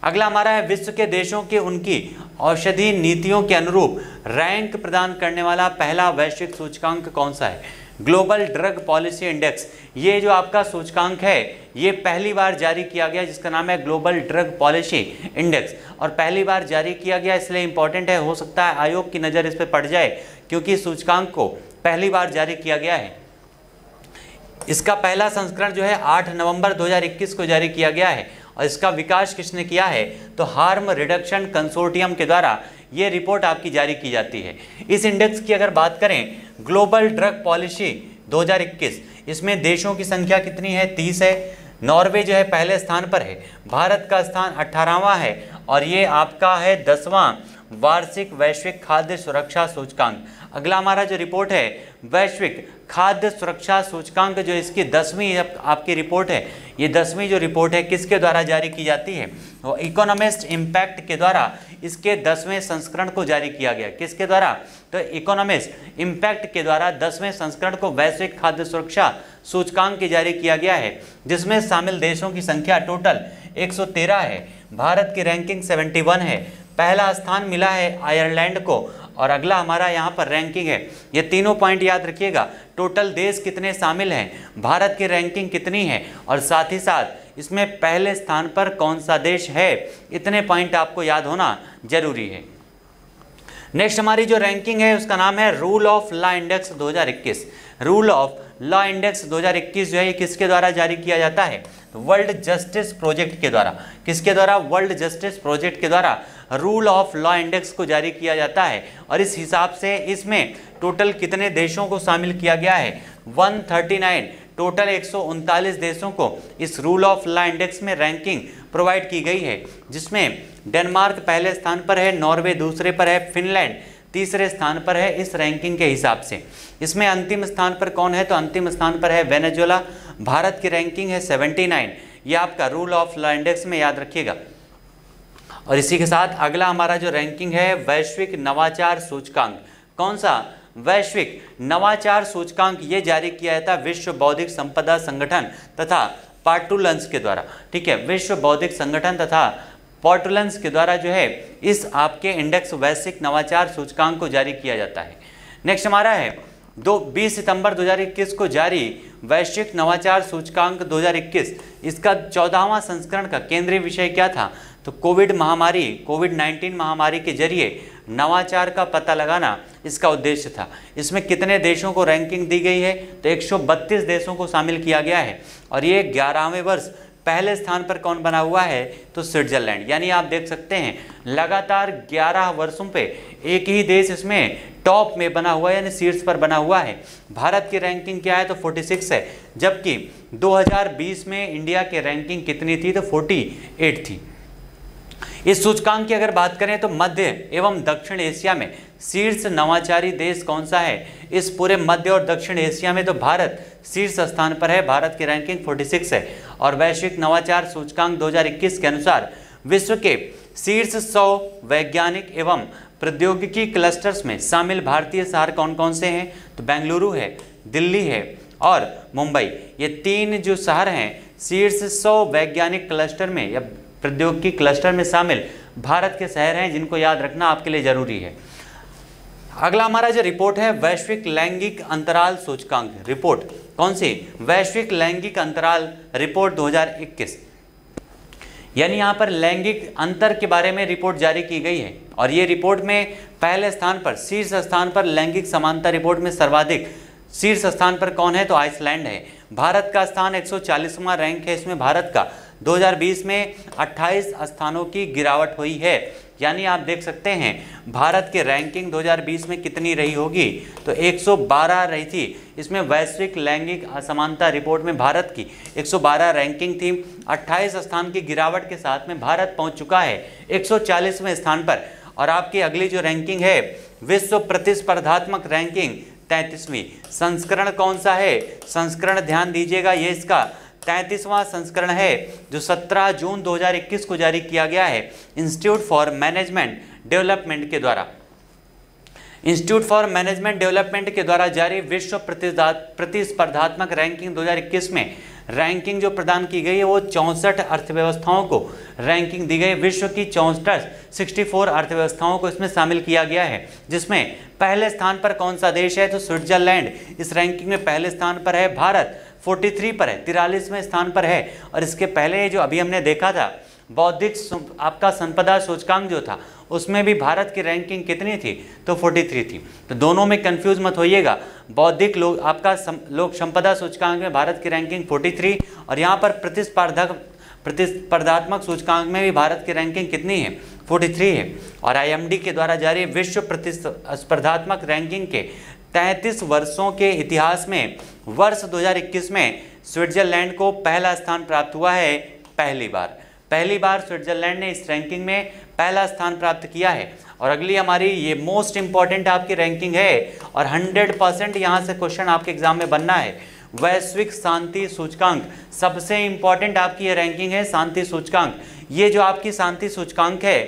अगला हमारा है विश्व के देशों के उनकी औषधि नीतियों के अनुरूप रैंक प्रदान करने वाला पहला वैश्विक सूचकांक कौन सा है, ग्लोबल ड्रग पॉलिसी इंडेक्स। ये जो आपका सूचकांक है ये पहली बार जारी किया गया जिसका नाम है ग्लोबल ड्रग पॉलिसी इंडेक्स। और पहली बार जारी किया गया इसलिए इंपॉर्टेंट है, हो सकता है आयोग की नज़र इस पर पड़ जाए क्योंकि सूचकांक को पहली बार जारी किया गया है। इसका पहला संस्करण जो है 8 नवंबर 2021 को जारी किया गया है। और इसका विकास किसने किया है, तो हार्म रिडक्शन कंसोर्टियम के द्वारा ये रिपोर्ट आपकी जारी की जाती है। इस इंडेक्स की अगर बात करें ग्लोबल ड्रग पॉलिसी 2021, इसमें देशों की संख्या कितनी है, 30 है। नॉर्वे जो है पहले स्थान पर है, भारत का स्थान 18वां है और ये आपका है 10वां वार्षिक वैश्विक खाद्य सुरक्षा सूचकांक। अगला हमारा जो रिपोर्ट है वैश्विक खाद्य सुरक्षा सूचकांक, जो इसकी 10वीं आपकी रिपोर्ट है, ये 10वीं जो रिपोर्ट है किसके द्वारा जारी की जाती है, वो इकोनॉमिस्ट इम्पैक्ट के द्वारा इसके 10वें संस्करण को जारी किया गया। किसके द्वारा, तो इकोनॉमिस्ट इम्पैक्ट के द्वारा 10वें संस्करण को वैश्विक खाद्य सुरक्षा सूचकांक की जारी किया गया है, जिसमें शामिल देशों की संख्या टोटल 113 है। भारत की रैंकिंग 71 है, पहला स्थान मिला है आयरलैंड को। और अगला हमारा यहाँ पर रैंकिंग है, ये तीनों पॉइंट याद रखिएगा, टोटल देश कितने शामिल हैं, भारत की रैंकिंग कितनी है और साथ ही साथ इसमें पहले स्थान पर कौन सा देश है, इतने पॉइंट आपको याद होना जरूरी है। नेक्स्ट हमारी जो रैंकिंग है उसका नाम है rule of law index 2021। Rule of law index 2021 जो है ये किसके द्वारा जारी किया जाता है, तो वर्ल्ड जस्टिस प्रोजेक्ट के द्वारा। किसके द्वारा, वर्ल्ड जस्टिस प्रोजेक्ट के द्वारा रूल ऑफ लॉ इंडेक्स को जारी किया जाता है। और इस हिसाब से इसमें टोटल कितने देशों को शामिल किया गया है, 139, टोटल 139 देशों को इस रूल ऑफ लॉ इंडेक्स में रैंकिंग प्रोवाइड की गई है, जिसमें डेनमार्क पहले स्थान पर है, नॉर्वे दूसरे पर है, फिनलैंड तीसरे स्थान पर है इस रैंकिंग के हिसाब से। इसमें अंतिम स्थान पर कौन है, तो अंतिम स्थान पर है वेनेजुएला। भारत की रैंकिंग है 79, ये आपका रूल ऑफ लॉ इंडेक्स में याद रखिएगा। और इसी के साथ अगला हमारा जो रैंकिंग है वैश्विक नवाचार सूचकांक, कौन सा, वैश्विक नवाचार सूचकांक, ये जारी किया जाता है विश्व बौद्धिक संपदा संगठन तथा पार्टुलेंस के द्वारा। ठीक है, विश्व बौद्धिक संगठन तथा पार्टुलेंस के द्वारा जो है इस आपके इंडेक्स वैश्विक नवाचार सूचकांक को जारी किया जाता है। नेक्स्ट हमारा है 20 सितंबर 2021 को जारी वैश्विक नवाचार सूचकांक 2021। इसका 14वां संस्करण का केंद्रीय विषय क्या था, तो कोविड-19 महामारी के जरिए नवाचार का पता लगाना इसका उद्देश्य था। इसमें कितने देशों को रैंकिंग दी गई है, तो 132 देशों को शामिल किया गया है। और ये 11वें वर्ष पहले स्थान पर कौन बना हुआ है, तो स्विट्जरलैंड। यानी आप देख सकते हैं लगातार 11 वर्षों पे एक ही देश इसमें टॉप में बना हुआ है, यानी शीर्ष पर बना हुआ है। भारत की रैंकिंग क्या है, तो 46 है, जबकि 2020 में इंडिया की रैंकिंग कितनी थी, तो 48 थी। इस सूचकांक की अगर बात करें तो मध्य एवं दक्षिण एशिया में शीर्ष नवाचारी देश कौन सा है, इस पूरे मध्य और दक्षिण एशिया में तो भारत शीर्ष स्थान पर है, भारत की रैंकिंग 46 है। और वैश्विक नवाचार सूचकांक 2021 के अनुसार विश्व के शीर्ष 100 वैज्ञानिक एवं प्रौद्योगिकी क्लस्टर्स में शामिल भारतीय शहर कौन कौन से हैं? तो बेंगलुरु है, दिल्ली है और मुंबई। ये 3 जो शहर हैं शीर्ष 100 वैज्ञानिक क्लस्टर में या प्रौद्योगिकी क्लस्टर में शामिल भारत के शहर हैं, जिनको याद रखना आपके लिए जरूरी है। अगला हमारा जो रिपोर्ट है वैश्विक लैंगिक अंतराल सूचकांक रिपोर्ट, कौन सी? वैश्विक लैंगिक अंतराल रिपोर्ट 2021, यानी यहाँ पर लैंगिक अंतर के बारे में रिपोर्ट जारी की गई है। और ये रिपोर्ट में पहले स्थान पर, शीर्ष स्थान पर लैंगिक समानता रिपोर्ट में सर्वाधिक शीर्ष स्थान पर कौन है? तो आइसलैंड है। भारत का स्थान 140वां रैंक है, इसमें भारत का 2020 में 28 स्थानों की गिरावट हुई है। यानी आप देख सकते हैं भारत की रैंकिंग 2020 में कितनी रही होगी? तो 112 रही थी। इसमें वैश्विक लैंगिक असमानता रिपोर्ट में भारत की 112 रैंकिंग थी। 28 स्थान की गिरावट के साथ में भारत पहुंच चुका है 140वें स्थान पर। और आपकी अगली जो रैंकिंग है विश्व प्रतिस्पर्धात्मक रैंकिंग 33वीं। संस्करण कौन सा है? संस्करण ध्यान दीजिएगा, ये इसका 33वां संस्करण है जो 17 जून 2021 को जारी किया गया है इंस्टीट्यूट फॉर मैनेजमेंट डेवलपमेंट के द्वारा। इंस्टीट्यूट फॉर मैनेजमेंट डेवलपमेंट के द्वारा जारी विश्व प्रतिस्पर्धात्मक रैंकिंग 2021 में रैंकिंग जो प्रदान की गई है वो 64 अर्थव्यवस्थाओं को रैंकिंग दी गई। विश्व की 64 अर्थव्यवस्थाओं को इसमें शामिल किया गया है, जिसमें पहले स्थान पर कौन सा देश है? तो स्विट्जरलैंड इस रैंकिंग में पहले स्थान पर है। भारत 43 पर है, 43वें स्थान पर है। और इसके पहले जो अभी हमने देखा था बौद्धिक आपका संपदा सूचकांक जो था उसमें भी भारत की रैंकिंग कितनी थी? तो 43 थी। तो दोनों में कंफ्यूज मत होइएगा। बौद्धिक लोग आपका लोक संपदा सूचकांक में भारत की रैंकिंग 43 और यहाँ पर प्रतिस्पर्धात्मक सूचकांक में भी भारत की रैंकिंग कितनी है? 43 है। और IMD के द्वारा जारी विश्व प्रतिस्पर्धात्मक रैंकिंग के 33 वर्षों के इतिहास में वर्ष 2021 में स्विट्जरलैंड को पहला स्थान प्राप्त हुआ है। पहली बार स्विट्जरलैंड ने इस रैंकिंग में पहला स्थान प्राप्त किया है। और अगली हमारी ये मोस्ट इंपॉर्टेंट आपकी रैंकिंग है और 100% यहाँ से क्वेश्चन आपके एग्जाम में बनना है। वैश्विक शांति सूचकांक, सबसे इंपॉर्टेंट आपकी ये रैंकिंग है शांति सूचकांक। ये जो आपकी शांति सूचकांक है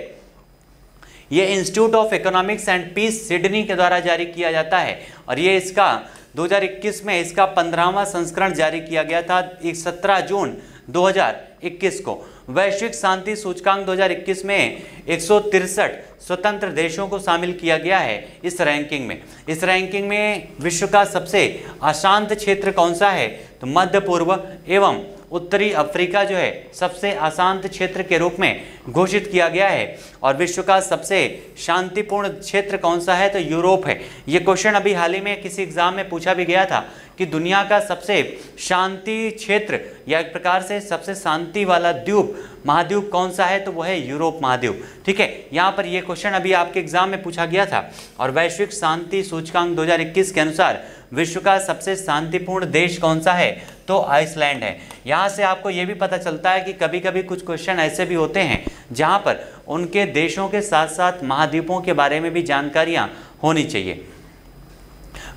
ये Institute of Economics and Peace Sydney के द्वारा जारी किया जाता है और ये इसका 2021 में इसका 15वां संस्करण जारी किया गया था 17 जून 2021 को। वैश्विक शांति सूचकांक 2021 में 163 स्वतंत्र देशों को शामिल किया गया है इस रैंकिंग में। इस रैंकिंग में विश्व का सबसे अशांत क्षेत्र कौन सा है? तो मध्य पूर्व एवं उत्तरी अफ्रीका जो है सबसे अशांत क्षेत्र के रूप में घोषित किया गया है। और विश्व का सबसे शांतिपूर्ण क्षेत्र कौन सा है? तो यूरोप है। ये क्वेश्चन अभी हाल ही में किसी एग्जाम में पूछा भी गया था कि दुनिया का सबसे शांति क्षेत्र या एक प्रकार से सबसे शांति वाला द्वीप महाद्वीप कौन सा है? तो वो है यूरोप महाद्वीप। ठीक है, यहाँ पर ये क्वेश्चन अभी आपके एग्जाम में पूछा गया था। और वैश्विक शांति सूचकांक 2021 के अनुसार विश्व का सबसे शांतिपूर्ण देश कौन सा है? तो आइसलैंड है। यहाँ से आपको ये भी पता चलता है कि कभी कभी कुछ क्वेश्चन ऐसे भी होते हैं जहाँ पर उनके देशों के साथ साथ महाद्वीपों के बारे में भी जानकारियाँ होनी चाहिए।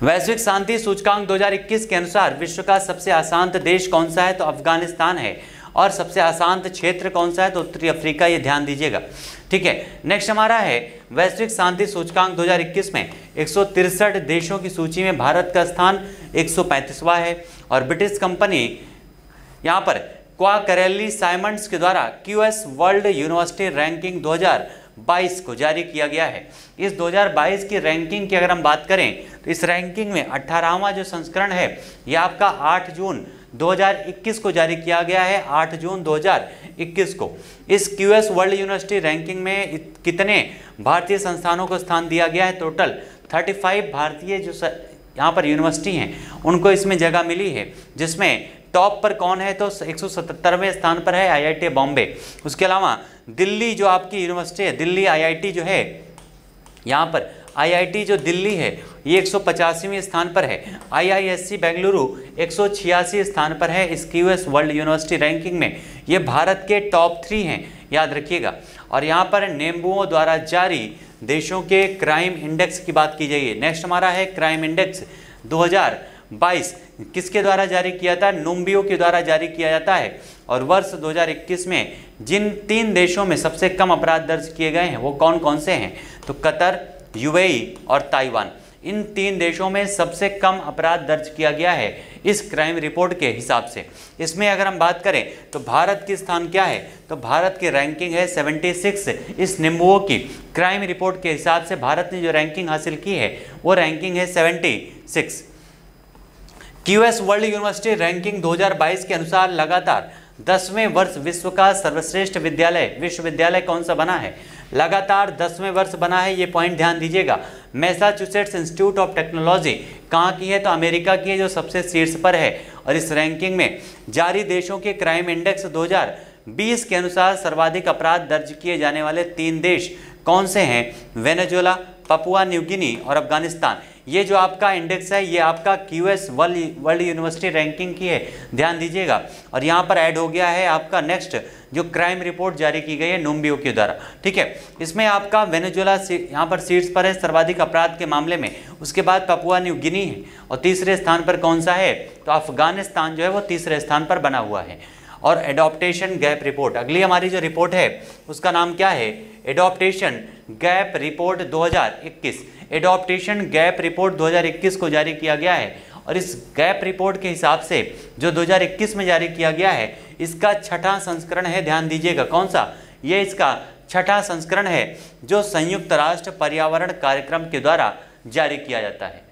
वैश्विक शांति सूचकांक 2021 के अनुसार विश्व का सबसे अशांत देश कौन सा है? तो अफगानिस्तान है। और सबसे अशांत क्षेत्र कौन सा है? तो उत्तरी अफ्रीका। ये ध्यान दीजिएगा। ठीक है, नेक्स्ट हमारा है वैश्विक शांति सूचकांक 2021 में 163 देशों की सूची में भारत का स्थान 135वां है। और ब्रिटिश कंपनी यहाँ पर क्वाकरेली साइमंड्स के द्वारा QS वर्ल्ड यूनिवर्सिटी रैंकिंग 2022 को जारी किया गया है। इस 2022 की रैंकिंग की अगर हम बात करें तो इस रैंकिंग में 18वां जो संस्करण है ये आपका 8 जून 2021 को जारी किया गया है। 8 जून 2021 को इस QS वर्ल्ड यूनिवर्सिटी रैंकिंग में कितने भारतीय संस्थानों को स्थान दिया गया है? टोटल 35 भारतीय जो यहाँ पर यूनिवर्सिटी हैं उनको इसमें जगह मिली है, जिसमें टॉप पर कौन है? तो 177वें स्थान पर है IIT बॉम्बे। उसके अलावा दिल्ली जो आपकी यूनिवर्सिटी है, दिल्ली IIT जो है, यहाँ पर IIT जो दिल्ली है ये 185वें स्थान पर है। IISc बेंगलुरु 186 स्थान पर है इस QS वर्ल्ड यूनिवर्सिटी रैंकिंग में। ये भारत के टॉप 3 हैं, याद रखिएगा। और यहाँ पर नेम्बुओं द्वारा जारी देशों के क्राइम इंडेक्स की बात की जाइए। नेक्स्ट हमारा है क्राइम इंडेक्स 2022 किसके द्वारा जारी किया था? नोम्बियो के द्वारा जारी किया जाता है। और वर्ष 2021 में जिन 3 देशों में सबसे कम अपराध दर्ज किए गए हैं वो कौन कौन से हैं? तो कतर, यूएई और ताइवान, इन 3 देशों में सबसे कम अपराध दर्ज किया गया है इस क्राइम रिपोर्ट के हिसाब से। इसमें अगर हम बात करें तो भारत की स्थान क्या है, तो भारत की रैंकिंग है 76। इस निम्बुओं की क्राइम रिपोर्ट के हिसाब से भारत ने जो रैंकिंग हासिल की है वो रैंकिंग है 76। क्यूएस वर्ल्ड यूनिवर्सिटी रैंकिंग 2022 के अनुसार लगातार 10वें वर्ष विश्व का सर्वश्रेष्ठ विश्वविद्यालय कौन सा बना है, लगातार 10वें वर्ष बना है, ये पॉइंट ध्यान दीजिएगा। मैसाचुसेट्स इंस्टीट्यूट ऑफ टेक्नोलॉजी कहाँ की है, तो अमेरिका की है, जो सबसे शीर्ष पर है। और इस रैंकिंग में जारी देशों के क्राइम इंडेक्स 2020 के अनुसार सर्वाधिक अपराध दर्ज किए जाने वाले 3 देश कौन से हैं, वेनेजुएला, पपुआ न्यू गिनी और अफगानिस्तान। ये जो आपका इंडेक्स है ये आपका क्यूएस वर्ल्ड यूनिवर्सिटी रैंकिंग की है, ध्यान दीजिएगा। और यहाँ पर ऐड हो गया है आपका नेक्स्ट जो क्राइम रिपोर्ट जारी की गई है नुम्बियो के द्वारा, ठीक है। इसमें आपका वेनेजुएला यहाँ पर शीर्ष पर है सर्वाधिक अपराध के मामले में, उसके बाद पपुआ न्यू गिनी है और तीसरे स्थान पर कौन सा है, तो अफगानिस्तान जो है वो तीसरे स्थान पर बना हुआ है। और एडॉप्टेशन गैप रिपोर्ट, अगली हमारी जो रिपोर्ट है उसका नाम क्या है, adaptation gap report 2021। Adaptation gap report 2021 को जारी किया गया है और इस गैप रिपोर्ट के हिसाब से जो 2021 में जारी किया गया है इसका 6ठा संस्करण है, ध्यान दीजिएगा। कौन सा, ये इसका 6ठा संस्करण है जो संयुक्त राष्ट्र पर्यावरण कार्यक्रम के द्वारा जारी किया जाता है।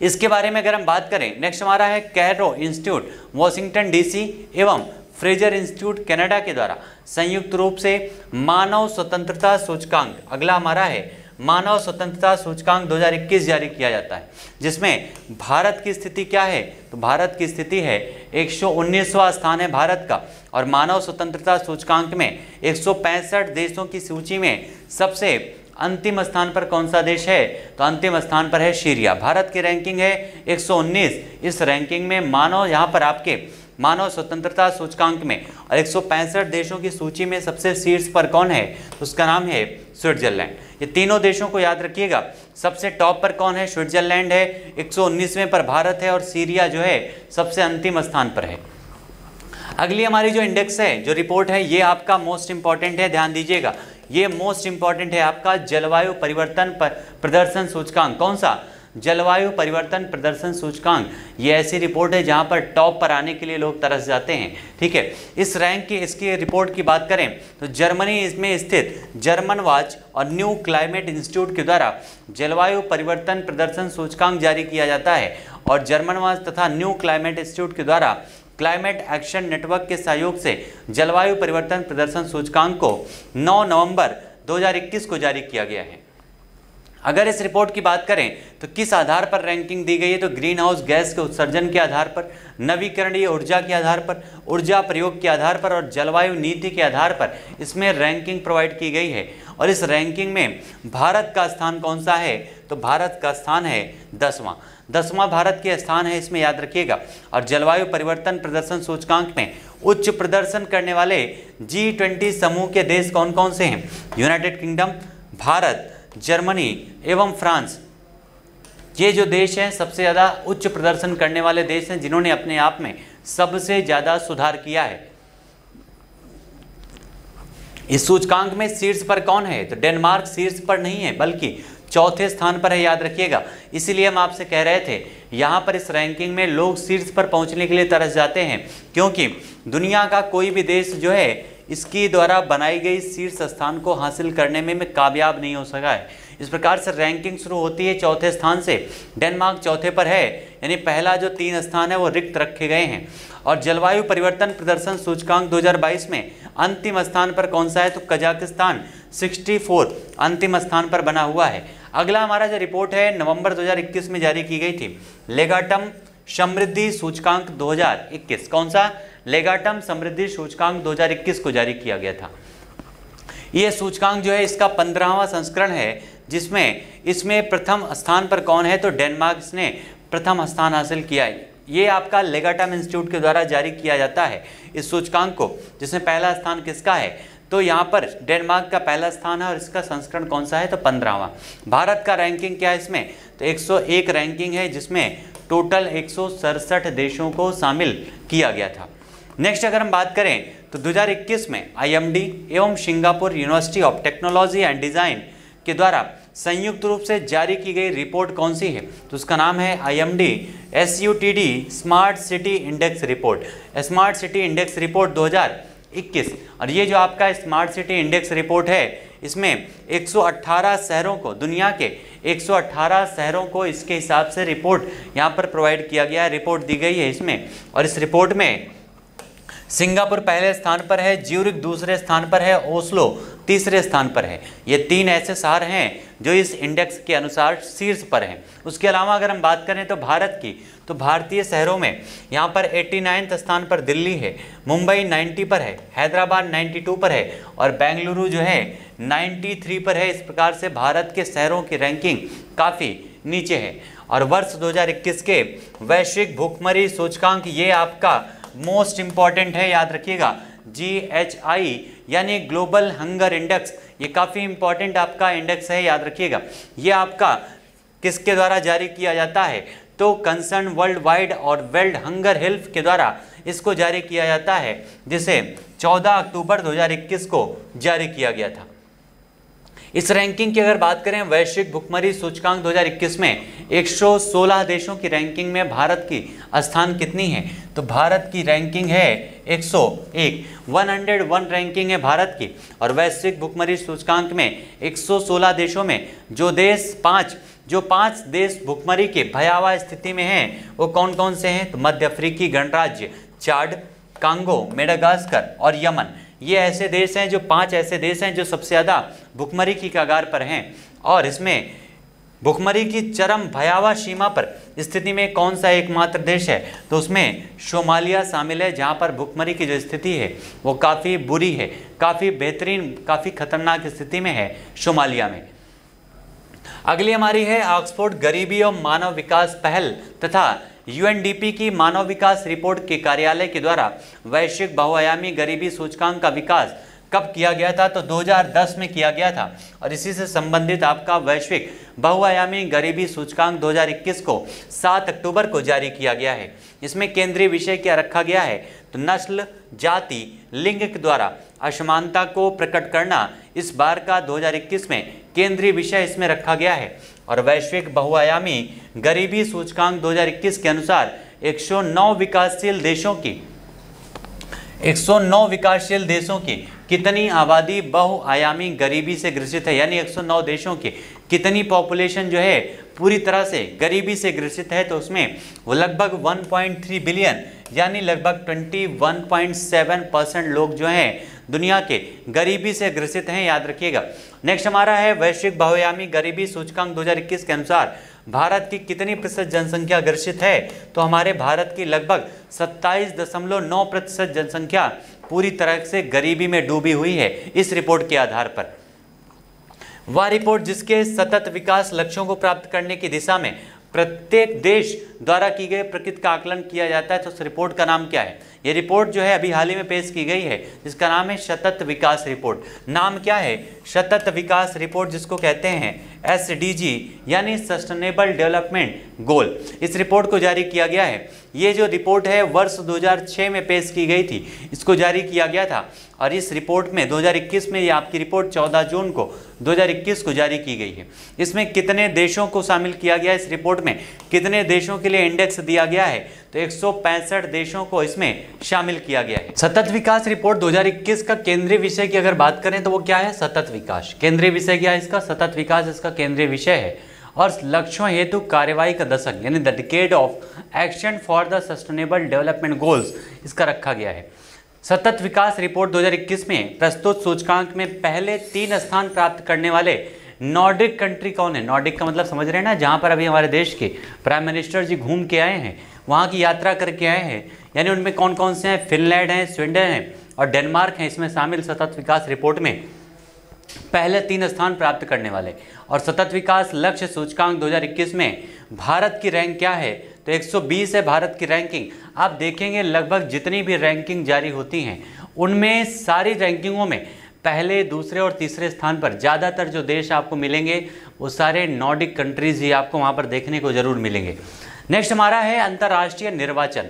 इसके बारे में अगर हम बात करें, नेक्स्ट हमारा है कैरो इंस्टीट्यूट वॉशिंगटन डीसी एवं फ्रेजर इंस्टीट्यूट कनाडा के द्वारा संयुक्त रूप से मानव स्वतंत्रता सूचकांक, अगला हमारा है मानव स्वतंत्रता सूचकांक 2021 जारी किया जाता है, जिसमें भारत की स्थिति क्या है, तो भारत की स्थिति है 119वां स्थान है भारत का। और मानव स्वतंत्रता सूचकांक में 165 देशों की सूची में सबसे अंतिम स्थान पर कौन सा देश है, तो अंतिम स्थान पर है सीरिया। भारत की रैंकिंग है 119। इस रैंकिंग में यहाँ पर आपके मानव स्वतंत्रता सूचकांक में और 165 देशों की सूची में सबसे शीर्ष पर कौन है, तो उसका नाम है स्विट्जरलैंड। ये तीनों देशों को याद रखिएगा, सबसे टॉप पर कौन है, स्विट्जरलैंड है, 119वें पर भारत है और सीरिया जो है सबसे अंतिम स्थान पर है। अगली हमारी जो इंडेक्स है, जो रिपोर्ट है, ये आपका मोस्ट इंपॉर्टेंट है, ध्यान दीजिएगा। ये मोस्ट इंपॉर्टेंट है आपका जलवायु परिवर्तन प्रदर्शन सूचकांक। कौन सा, जलवायु परिवर्तन प्रदर्शन सूचकांक। ये ऐसी रिपोर्ट है जहां पर टॉप पर आने के लिए लोग तरस जाते हैं, ठीक है। इस रैंक की इसकी रिपोर्ट की बात करें तो जर्मनी इसमें स्थित जर्मन वॉच और न्यू क्लाइमेट इंस्टीट्यूट के द्वारा जलवायु परिवर्तन प्रदर्शन सूचकांक जारी किया जाता है। और जर्मन वॉच तथा न्यू क्लाइमेट इंस्टीट्यूट के द्वारा क्लाइमेट एक्शन नेटवर्क के सहयोग से जलवायु परिवर्तन प्रदर्शन सूचकांक को 9 नवंबर 2021 को जारी किया गया है। अगर इस रिपोर्ट की बात करें तो किस आधार पर रैंकिंग दी गई है, तो ग्रीन हाउस गैस के उत्सर्जन के आधार पर, नवीकरणीय ऊर्जा के आधार पर, ऊर्जा प्रयोग के आधार पर और जलवायु नीति के आधार पर इसमें रैंकिंग प्रोवाइड की गई है। और इस रैंकिंग में भारत का स्थान कौन सा है, तो भारत का स्थान है 10वां भारत के स्थान है, इसमें याद रखिएगा। और जलवायु परिवर्तन प्रदर्शन सूचकांक में उच्च प्रदर्शन करने वाले G20 समूह के देश कौन कौन से हैं, यूनाइटेड किंगडम, भारत, जर्मनी एवं फ्रांस। ये जो देश हैं सबसे ज़्यादा उच्च प्रदर्शन करने वाले देश हैं, जिन्होंने अपने आप में सबसे ज़्यादा सुधार किया है। इस सूचकांक में शीर्ष पर कौन है, तो डेनमार्क शीर्ष पर नहीं है बल्कि चौथे स्थान पर है, याद रखिएगा। इसीलिए हम आपसे कह रहे थे यहाँ पर इस रैंकिंग में लोग शीर्ष पर पहुँचने के लिए तरस जाते हैं, क्योंकि दुनिया का कोई भी देश जो है इसकी द्वारा बनाई गई शीर्ष स्थान को हासिल करने में कामयाब नहीं हो सका है। इस प्रकार से रैंकिंग शुरू होती है चौथे स्थान से, डेनमार्क चौथे पर है, यानी पहला जो 3 स्थान है वो रिक्त रखे गए हैं। और जलवायु परिवर्तन प्रदर्शन सूचकांक 2022 में अंतिम स्थान पर कौन सा है, तो कजाकिस्तान 64 अंतिम स्थान पर बना हुआ है। अगला हमारा जो रिपोर्ट है नवंबर 2021 में जारी की गई थी, लेगाटम समृद्धि सूचकांक 2021। कौन सा, लेगाटम समृद्धि सूचकांक 2021 को जारी किया गया था। यह सूचकांक जो है इसका 15वां संस्करण है, जिसमें इसमें प्रथम स्थान पर कौन है, तो डेनमार्क ने प्रथम स्थान हासिल किया है। ये आपका लेगाटम इंस्टीट्यूट के द्वारा जारी किया जाता है इस सूचकांक को, जिसमें पहला स्थान किसका है, तो यहाँ पर डेनमार्क का पहला स्थान है और इसका संस्करण कौन सा है, तो 15वां। भारत का रैंकिंग क्या है इसमें, तो 101 रैंकिंग है, जिसमें टोटल 167 देशों को शामिल किया गया था। नेक्स्ट अगर हम बात करें तो 2021 में IMD एवं Singapore university of technology and design के द्वारा संयुक्त रूप से जारी की गई रिपोर्ट कौन सी है? तो उसका नाम है IMD SUTD smart city index report, smart city index report 2021। और ये जो आपका स्मार्ट सिटी इंडेक्स रिपोर्ट है, इसमें 118 शहरों को, दुनिया के 118 शहरों को इसके हिसाब से रिपोर्ट यहाँ पर प्रोवाइड किया गया है, रिपोर्ट दी गई है इसमें। और इस रिपोर्ट में सिंगापुर पहले स्थान पर है, ज्यूरिख दूसरे स्थान पर है, ओस्लो तीसरे स्थान पर है। ये 3 ऐसे शहर हैं जो इस इंडेक्स के अनुसार शीर्ष पर हैं। उसके अलावा अगर हम बात करें तो भारत की, तो भारतीय शहरों में यहाँ पर 89 स्थान पर दिल्ली है, मुंबई 90 पर है, हैदराबाद 92 पर है और बेंगलुरु जो है 93 पर है। इस प्रकार से भारत के शहरों की रैंकिंग काफ़ी नीचे है। और वर्ष 2021 के वैश्विक भूखमरी सूचकांक, ये आपका मोस्ट इंपॉर्टेंट है, याद रखिएगा, GHI यानी ग्लोबल हंगर इंडेक्स, ये काफ़ी इंपॉर्टेंट आपका इंडेक्स है, याद रखिएगा। ये आपका किसके द्वारा जारी किया जाता है? तो कंसर्न वर्ल्ड वाइड और वर्ल्ड हंगर हेल्थ के द्वारा इसको जारी किया जाता है, जिसे 14 अक्टूबर 2021 को जारी किया गया था। इस रैंकिंग की अगर बात करें, वैश्विक भुखमरी सूचकांक 2021 में 116 देशों की रैंकिंग में भारत की स्थान कितनी है? तो भारत की रैंकिंग है 101 रैंकिंग है भारत की। और वैश्विक भुखमरी सूचकांक में 116 देशों में जो पांच देश भुखमरी के भयावह स्थिति में हैं, वो कौन कौन से हैं? तो मध्य अफ्रीकी गणराज्य, चाड, कांगो, मेडागास्कर और यमन। ये ऐसे देश हैं, जो 5 ऐसे देश हैं जो सबसे ज़्यादा भुखमरी की कगार पर हैं। और इसमें भुखमरी की चरम भयावह सीमा पर स्थिति में कौन सा एकमात्र देश है? तो उसमें सोमालिया शामिल है, जहाँ पर भुखमरी की जो स्थिति है वो काफ़ी बुरी है, काफ़ी बेहतरीन, काफ़ी खतरनाक स्थिति में है सोमालिया में। अगली हमारी है ऑक्सफोर्ड गरीबी और मानव विकास पहल तथा UNDP की मानव विकास रिपोर्ट के कार्यालय के द्वारा वैश्विक बहुआयामी गरीबी सूचकांक का विकास कब किया गया था? तो 2010 में किया गया था। और इसी से संबंधित आपका वैश्विक बहुआयामी गरीबी सूचकांक 2021 को 7 अक्टूबर को जारी किया गया है। इसमें केंद्रीय विषय क्या रखा गया है? तो नस्ल, जाति, लिंग के द्वारा असमानता को प्रकट करना इस बार का 2021 में केंद्रीय विषय इसमें रखा गया है। और वैश्विक बहुआयामी गरीबी सूचकांक 2021 के अनुसार 109 विकासशील देशों की कितनी आबादी बहुआयामी गरीबी से ग्रसित है? यानी 109 देशों की कितनी पॉपुलेशन जो है पूरी तरह से गरीबी से ग्रसित है? तो उसमें वो लगभग 1.3 बिलियन यानी लगभग 21.7% लोग जो हैं दुनिया के गरीबी से ग्रसित हैं, याद रखिएगा। नेक्स्ट हमारा है वैश्विक बहुआयामी गरीबी सूचकांक 2021 के अनुसार भारत की कितनी प्रतिशत जनसंख्या ग्रसित है? तो हमारे भारत की लगभग 27.9% जनसंख्या पूरी तरह से गरीबी में डूबी हुई है इस रिपोर्ट के आधार पर। वह रिपोर्ट जिसके सतत विकास लक्ष्यों को प्राप्त करने की दिशा में प्रत्येक देश द्वारा की गई प्रगति का आकलन किया जाता है, तो उस रिपोर्ट का नाम क्या है? ये रिपोर्ट जो है अभी हाल ही में पेश की गई है, जिसका नाम है सतत विकास रिपोर्ट। नाम क्या है? सतत विकास रिपोर्ट, जिसको कहते हैं SDG यानी सस्टेनेबल डेवलपमेंट गोल। इस रिपोर्ट को जारी किया गया है। ये जो रिपोर्ट है वर्ष 2006 में पेश की गई थी, इसको जारी किया गया था। और इस रिपोर्ट में 2021 में ये आपकी रिपोर्ट 14 जून को 2021 को जारी की गई है। इसमें कितने देशों को शामिल किया गया? इस रिपोर्ट में कितने देशों के लिए इंडेक्स दिया गया है? तो 165 देशों को इसमें शामिल किया गया है। सतत विकास रिपोर्ट 2021 का केंद्रीय विषय की अगर बात करें तो वो क्या है? सतत विकास। केंद्रीय विषय क्या है इसका? सतत विकास इसका केंद्रीय विषय है। और लक्ष्यों हेतु कार्यवाही का दशक यानी the decade of action for the sustainable development goals इसका रखा गया है। सतत विकास रिपोर्ट 2021 में प्रस्तुत सूचकांक में पहले 3 स्थान प्राप्त करने वाले नॉर्डिक कंट्री कौन है? नॉर्डिक का मतलब समझ रहे हैं ना, जहाँ पर अभी हमारे देश के प्राइम मिनिस्टर जी घूम के आए हैं, वहाँ की यात्रा करके आए हैं। यानी उनमें कौन कौन से हैं? फिनलैंड है, स्वीडन है और डेनमार्क है इसमें शामिल सतत विकास रिपोर्ट में पहले 3 स्थान प्राप्त करने वाले। और सतत विकास लक्ष्य सूचकांक 2021 में भारत की रैंक क्या है? तो 120 है भारत की रैंकिंग। आप देखेंगे लगभग जितनी भी रैंकिंग जारी होती हैं उनमें सारी रैंकिंगों में पहले, दूसरे और तीसरे स्थान पर ज़्यादातर जो देश आपको मिलेंगे वो सारे नॉर्डिक कंट्रीज ही आपको वहाँ पर देखने को जरूर मिलेंगे। नेक्स्ट हमारा है अंतर्राष्ट्रीय निर्वाचन।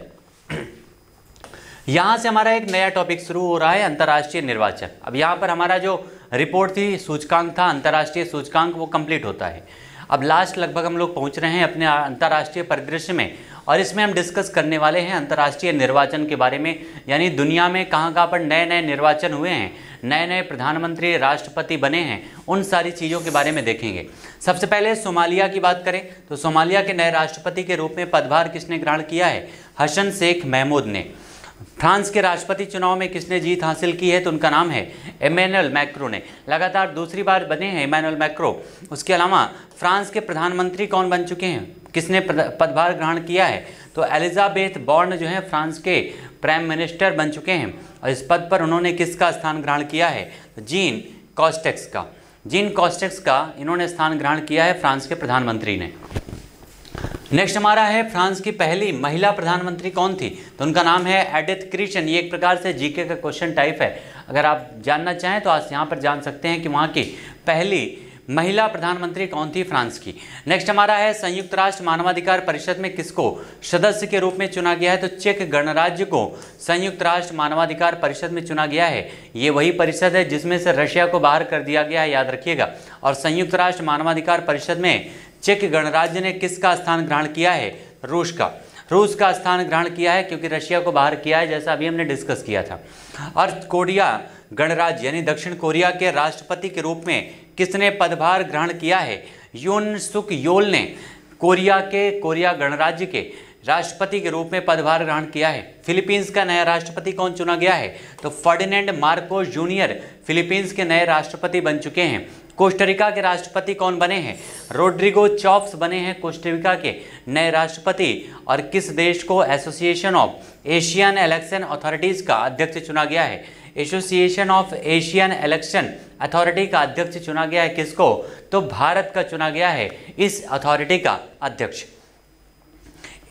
यहाँ से हमारा एक नया टॉपिक शुरू हो रहा है, अंतर्राष्ट्रीय निर्वाचन। अब यहाँ पर हमारा जो रिपोर्ट थी, सूचकांक था, अंतर्राष्ट्रीय सूचकांक, वो कंप्लीट होता है। अब लास्ट लगभग हम लोग पहुंच रहे हैं अपने अंतर्राष्ट्रीय परिदृश्य में, और इसमें हम डिस्कस करने वाले हैं अंतर्राष्ट्रीय निर्वाचन के बारे में, यानी दुनिया में कहाँ कहाँ पर नए नए निर्वाचन हुए हैं, नए नए प्रधानमंत्री राष्ट्रपति बने हैं, उन सारी चीज़ों के बारे में देखेंगे। सबसे पहले सोमालिया की बात करें तो सोमालिया के नए राष्ट्रपति के रूप में पदभार किसने ग्रहण किया है? हसन शेख महमूद ने। फ्रांस के राष्ट्रपति चुनाव में किसने जीत हासिल की है? तो उनका नाम है इमैनुअल मैक्रो ने, लगातार दूसरी बार बने हैं इमैनुअल मैक्रो। उसके अलावा फ्रांस के प्रधानमंत्री कौन बन चुके हैं, किसने पदभार ग्रहण किया है? तो एलिजाबेथ बॉर्न जो है फ्रांस के प्राइम मिनिस्टर बन चुके हैं, और इस पद पर उन्होंने किसका स्थान ग्रहण किया है? तो जीन कॉस्टेक्स का। जीन कॉस्टेक्स का इन्होंने स्थान ग्रहण किया है फ्रांस के प्रधानमंत्री ने। नेक्स्ट हमारा है फ्रांस की पहली महिला प्रधानमंत्री कौन थी? तो उनका नाम है एडिथ क्रिस्टियन। ये एक प्रकार से जीके का क्वेश्चन टाइप है, अगर आप जानना चाहें तो आज यहाँ पर जान सकते हैं कि वहाँ की पहली महिला प्रधानमंत्री कौन थी फ्रांस की। नेक्स्ट हमारा है संयुक्त राष्ट्र मानवाधिकार परिषद में किसको सदस्य के रूप में चुना गया है? तो चेक गणराज्य को संयुक्त राष्ट्र मानवाधिकार परिषद में चुना गया है। ये वही परिषद है जिसमें से रशिया को बाहर कर दिया गया है, याद रखिएगा। और संयुक्त राष्ट्र मानवाधिकार परिषद में चेक गणराज्य ने किसका स्थान ग्रहण किया है? रूस का स्थान ग्रहण किया है, क्योंकि रशिया को बाहर किया है, जैसा अभी हमने डिस्कस किया था। और कोरिया गणराज्य यानी दक्षिण कोरिया के राष्ट्रपति के रूप में किसने पदभार ग्रहण किया है? यून सुक योल ने कोरिया गणराज्य के राष्ट्रपति के रूप में पदभार ग्रहण किया है। फिलीपींस का नया राष्ट्रपति कौन चुना गया है? तो फर्डिनेंड मार्कोस जूनियर फिलीपींस के नए राष्ट्रपति बन चुके हैं। कोस्टारिका के राष्ट्रपति कौन बने हैं? रोड्रिगो चॉप्स बने हैं कोस्टारिका के नए राष्ट्रपति। और किस देश को association of Asian election authorities का अध्यक्ष चुना गया है? Association of Asian election authority का अध्यक्ष चुना गया है किसको? तो भारत का चुना गया है इस अथॉरिटी का अध्यक्ष।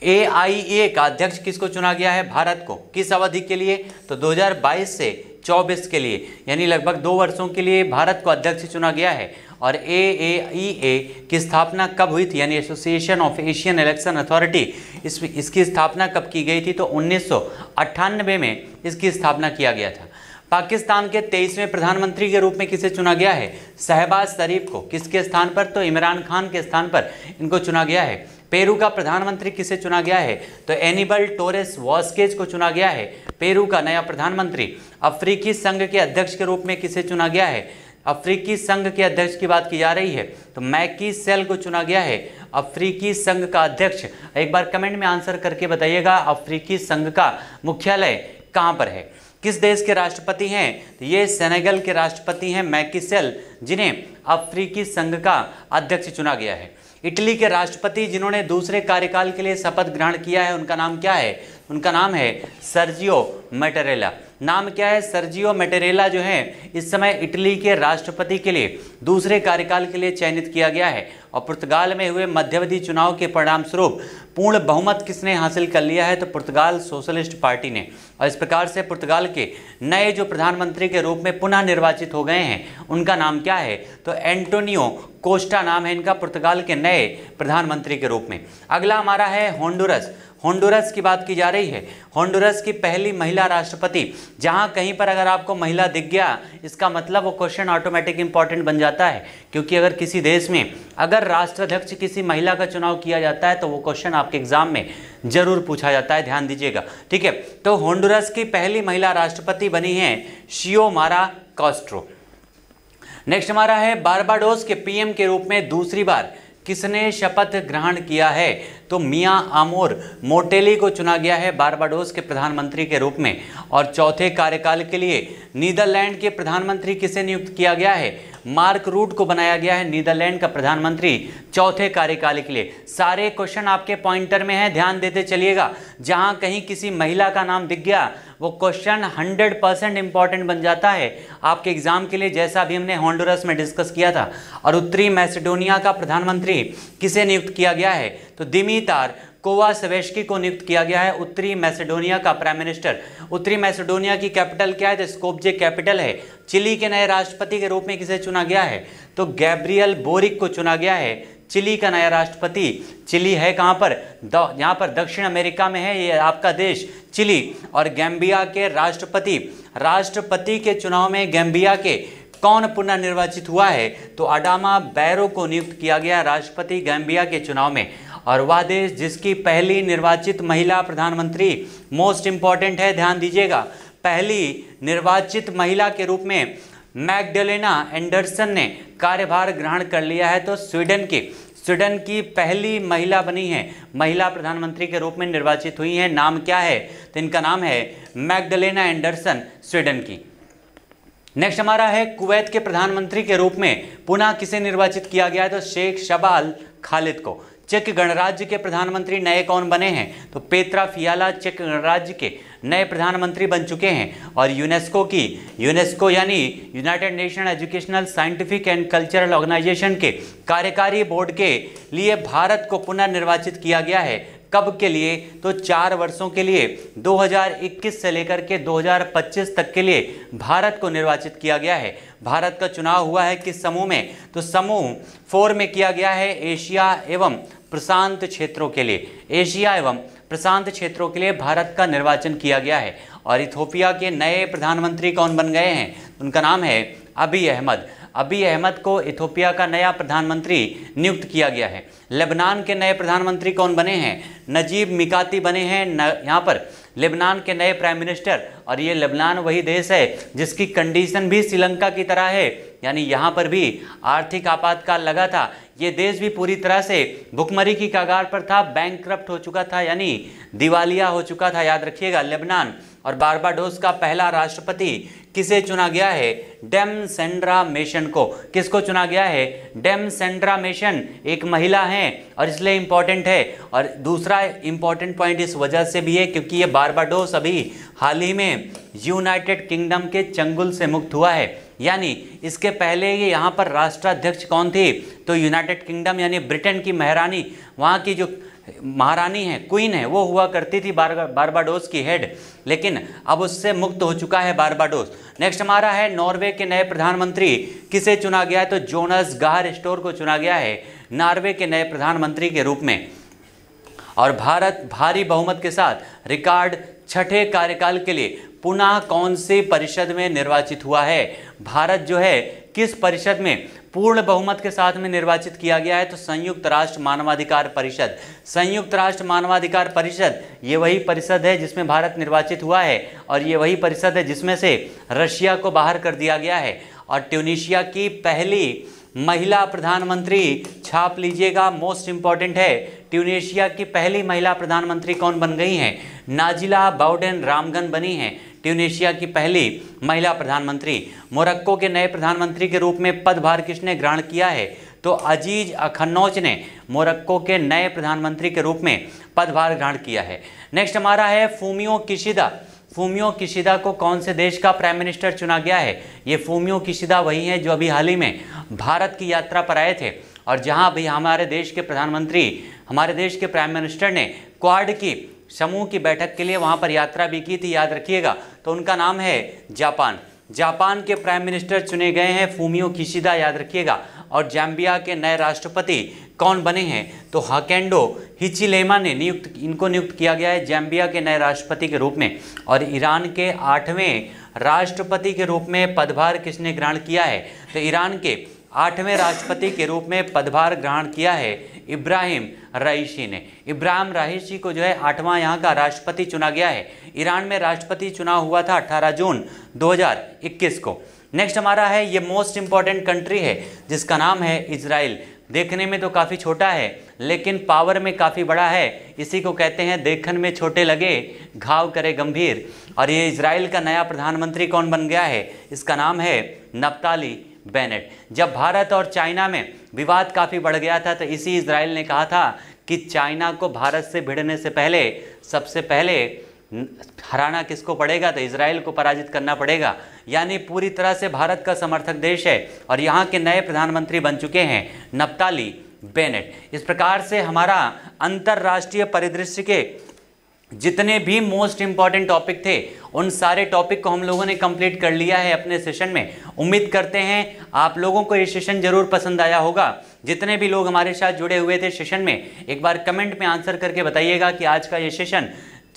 AIA का अध्यक्ष किसको चुना गया है? भारत को। किस अवधि के लिए? तो 2022 से 24 के लिए, यानी लगभग 2 वर्षों के लिए भारत को अध्यक्ष चुना गया है। और AAEA की स्थापना कब हुई थी, यानी association of Asian election authority, इसकी स्थापना कब की गई थी? तो 1998 में इसकी स्थापना किया गया था। पाकिस्तान के 23वें प्रधानमंत्री के रूप में किसे चुना गया है? शहबाज शरीफ को। किसके स्थान पर? तो इमरान खान के स्थान पर इनको चुना गया है। पेरू का प्रधानमंत्री किसे चुना गया है? तो एनिबल टोरेस वास्केज को चुना गया है पेरू का नया प्रधानमंत्री। अफ्रीकी संघ के अध्यक्ष के रूप में किसे चुना गया है? अफ्रीकी संघ के अध्यक्ष की बात की जा रही है तो मैकी सेल को चुना गया है अफ्रीकी संघ का अध्यक्ष। एक बार कमेंट में आंसर करके बताइएगा अफ्रीकी संघ का मुख्यालय कहाँ पर है? किस देश के राष्ट्रपति हैं? तो ये सेनेगल के राष्ट्रपति हैं मैकी सेल, जिन्हें अफ्रीकी संघ का अध्यक्ष चुना गया है। इटली के राष्ट्रपति जिन्होंने दूसरे कार्यकाल के लिए शपथ ग्रहण किया है उनका नाम क्या है? उनका नाम है सर्जियो मैटेरेला। नाम क्या है? सर्जियो मैटेरेला जो है इस समय इटली के राष्ट्रपति के लिए दूसरे कार्यकाल के लिए चयनित किया गया है। और पुर्तगाल में हुए मध्यावधि चुनाव के परिणाम स्वरूप पूर्ण बहुमत किसने हासिल कर लिया है? तो पुर्तगाल सोशलिस्ट पार्टी ने। और इस प्रकार से पुर्तगाल के नए जो प्रधानमंत्री के रूप में पुनः निर्वाचित हो गए हैं उनका नाम क्या है? तो एंटोनियो कोस्टा नाम है इनका पुर्तगाल के नए प्रधानमंत्री के रूप में। अगला हमारा है होंडुरस। होंडुरस की बात की जा रही है। होंडुरस की पहली महिला राष्ट्रपति, जहां कहीं पर अगर आपको महिला दिख गया इसका मतलब वो क्वेश्चन ऑटोमेटिक इंपॉर्टेंट बन जाता है, क्योंकि अगर किसी देश में अगर राष्ट्राध्यक्ष किसी महिला का चुनाव किया जाता है तो वो क्वेश्चन आपके एग्जाम में जरूर पूछा जाता है, ध्यान दीजिएगा, ठीक है। तो होंडुरस की पहली महिला राष्ट्रपति बनी है शियोमारा कास्ट्रो। नेक्स्ट हमारा है बारबाडोस के पीएम के रूप में दूसरी बार किसने शपथ ग्रहण किया है? तो मियां आमोर मोटेली को चुना गया है बारबाडोस के प्रधानमंत्री के रूप में। और चौथे कार्यकाल के लिए नीदरलैंड के प्रधानमंत्री किसे नियुक्त किया गया है? मार्क रूट को बनाया गया है नीदरलैंड का प्रधानमंत्री चौथे कार्यकाल के लिए। सारे क्वेश्चन आपके पॉइंटर में हैं, ध्यान देते चलिएगा। जहां कहीं किसी महिला का नाम दिख गया वो क्वेश्चन 100% इंपॉर्टेंट बन जाता है आपके एग्जाम के लिए, जैसा अभी हमने होंडुरस में डिस्कस किया था। और उत्तरी मैसेडोनिया का प्रधानमंत्री किसे नियुक्त किया गया है? तो दिमितार कोवासेवेस्की को नियुक्त किया गया है उत्तरी मैसेडोनिया का प्राइम मिनिस्टर। उत्तरी मैसेडोनिया की कैपिटल क्या है? तो स्कोप्जे कैपिटल है। चिली के नए राष्ट्रपति के रूप में किसे चुना गया है? तो गैब्रियल बोरिक को चुना गया है चिली का नया राष्ट्रपति। चिली है कहाँ पर? यहाँ पर दक्षिण अमेरिका में है ये आपका देश चिली। और गैम्बिया के राष्ट्रपति के चुनाव में गैम्बिया के कौन पुनर्निर्वाचित हुआ है? तो अडामा बैरो को नियुक्त किया गया राष्ट्रपति गैम्बिया के चुनाव में। और वह देश जिसकी पहली निर्वाचित महिला प्रधानमंत्री, मोस्ट इंपॉर्टेंट है, ध्यान दीजिएगा, पहली निर्वाचित महिला के रूप में मैग्डलेना एंडरसन ने कार्यभार ग्रहण कर लिया है। तो स्वीडन की पहली महिला बनी है, महिला प्रधानमंत्री के रूप में निर्वाचित हुई हैं। नाम क्या है? तो इनका नाम है मैग्डलेना एंडरसन, स्वीडन की। नेक्स्ट हमारा है कुवैत के प्रधानमंत्री के रूप में पुनः किसे निर्वाचित किया गया है? तो शेख शबाल खालिद को। चेक गणराज्य के प्रधानमंत्री नए कौन बने हैं? तो पेत्रा फियाला चेक गणराज्य के नए प्रधानमंत्री बन चुके हैं। और यूनेस्को यानी United Nation Educational Scientific and Cultural Organization के कार्यकारी बोर्ड के लिए भारत को पुनर्निर्वाचित किया गया है। कब के लिए? तो 4 वर्षों के लिए, 2021 से लेकर के 2025 तक के लिए भारत को निर्वाचित किया गया है। भारत का चुनाव हुआ है किस समूह में? तो समूह 4 में किया गया है, एशिया एवं प्रशांत क्षेत्रों के लिए। एशिया एवं प्रशांत क्षेत्रों के लिए भारत का निर्वाचन किया गया है। और इथोपिया के नए प्रधानमंत्री कौन बन गए हैं? उनका नाम है अबी अहमद। अबी अहमद को इथोपिया का नया प्रधानमंत्री नियुक्त किया गया है। लेबनान के नए प्रधानमंत्री कौन बने हैं? नजीब मिकाती बने हैं यहाँ पर लेबनान के नए प्राइम मिनिस्टर। और ये लेबनान वही देश है जिसकी कंडीशन भी श्रीलंका की तरह है, यानी यहाँ पर भी आर्थिक आपातकाल लगा था। ये देश भी पूरी तरह से भुखमरी की कगार पर था, बैंकक्रप्ट हो चुका था, यानी दिवालिया हो चुका था, याद रखिएगा लेबनान। और बारबाडोस का पहला राष्ट्रपति किसे चुना गया है? डेम सेंड्रा मेशन को। किसको चुना गया है? डेम सेंड्रा मेशन एक महिला हैं और इसलिए इम्पॉर्टेंट है। और दूसरा इम्पॉर्टेंट पॉइंट इस वजह से भी है क्योंकि ये बारबाडोस अभी हाल ही में यूनाइटेड किंगडम के चंगुल से मुक्त हुआ है। यानी इसके पहले ये यहाँ पर राष्ट्राध्यक्ष कौन थी? तो यूनाइटेड किंगडम यानी ब्रिटेन की महारानी, वहाँ की जो महारानी है, क्वीन है, वो हुआ करती थी बारबाडोस की हेड, लेकिन अब उससे मुक्त हो चुका है बारबाडोस। नेक्स्ट हमारा है नॉर्वे के नए प्रधानमंत्री किसे चुना गया है? तो जोनास गाहर स्टोर को चुना गया है नॉर्वे के नए प्रधानमंत्री के रूप में। और भारत भारी बहुमत के साथ रिकॉर्ड 6ठे कार्यकाल के लिए पुनः कौन सी परिषद में निर्वाचित हुआ है? भारत जो है किस परिषद में पूर्ण बहुमत के साथ में निर्वाचित किया गया है? तो संयुक्त राष्ट्र मानवाधिकार परिषद। संयुक्त राष्ट्र मानवाधिकार परिषद ये वही परिषद है जिसमें भारत निर्वाचित हुआ है और ये वही परिषद है जिसमें से रशिया को बाहर कर दिया गया है। और ट्यूनीशिया की पहली महिला प्रधानमंत्री, छाप लीजिएगा, मोस्ट इंपॉर्टेंट है, ट्यूनीशिया की पहली महिला प्रधानमंत्री कौन बन गई हैं? नाजिला बाउडेन रामगन बनी हैं ट्यूनीशिया की पहली महिला प्रधानमंत्री। मोरक्को के नए प्रधानमंत्री के रूप में पदभार किसने ग्रहण किया है? तो अजीज अखनौच ने मोरक्को के नए प्रधानमंत्री के रूप में पदभार ग्रहण किया है। नेक्स्ट हमारा है फूमियो किशिदा। फूमियो किशिदा को कौन से देश का प्राइम मिनिस्टर चुना गया है? ये फूमियो किशिदा वही हैं जो अभी हाल ही में भारत की यात्रा पर आए थे और जहां भी हमारे देश के प्रधानमंत्री, हमारे देश के प्राइम मिनिस्टर ने क्वाड की समूह की बैठक के लिए वहां पर यात्रा भी की थी, याद रखिएगा। तो उनका नाम है जापान। जापान के प्राइम मिनिस्टर चुने गए हैं फूमियो किशिदा, याद रखिएगा। और जाम्बिया के नए राष्ट्रपति कौन बने हैं? तो हकेंडो हिचिलेमा ने इनको नियुक्त किया गया है जाम्बिया के नए राष्ट्रपति के रूप में। और ईरान के 8वें राष्ट्रपति के रूप में पदभार किसने ग्रहण किया है? तो ईरान के 8वें राष्ट्रपति के रूप में पदभार ग्रहण किया है इब्राहिम रईसी ने। इब्राहिम रईसी को जो है 8वां यहाँ का राष्ट्रपति चुना गया है। ईरान में राष्ट्रपति चुनाव हुआ था 18 जून 2021 को। नेक्स्ट हमारा है, ये मोस्ट इंपॉर्टेंट कंट्री है जिसका नाम है इजराइल। देखने में तो काफ़ी छोटा है लेकिन पावर में काफ़ी बड़ा है। इसी को कहते हैं देखने में छोटे लगे घाव करे गंभीर। और ये इजराइल का नया प्रधानमंत्री कौन बन गया है? इसका नाम है नफ्ताली बेनेट। जब भारत और चाइना में विवाद काफ़ी बढ़ गया था तो इसी इजराइल ने कहा था कि चाइना को भारत से भिड़ने से पहले सबसे पहले हराना किसको पड़ेगा? तो इजराइल को पराजित करना पड़ेगा। यानी पूरी तरह से भारत का समर्थक देश है और यहाँ के नए प्रधानमंत्री बन चुके हैं नफ्ताली बेनेट। इस प्रकार से हमारा अंतर्राष्ट्रीय परिदृश्य के जितने भी मोस्ट इंपॉर्टेंट टॉपिक थे उन सारे टॉपिक को हम लोगों ने कंप्लीट कर लिया है अपने सेशन में। उम्मीद करते हैं आप लोगों को ये सेशन जरूर पसंद आया होगा। जितने भी लोग हमारे साथ जुड़े हुए थे सेशन में, एक बार कमेंट में आंसर करके बताइएगा कि आज का ये सेशन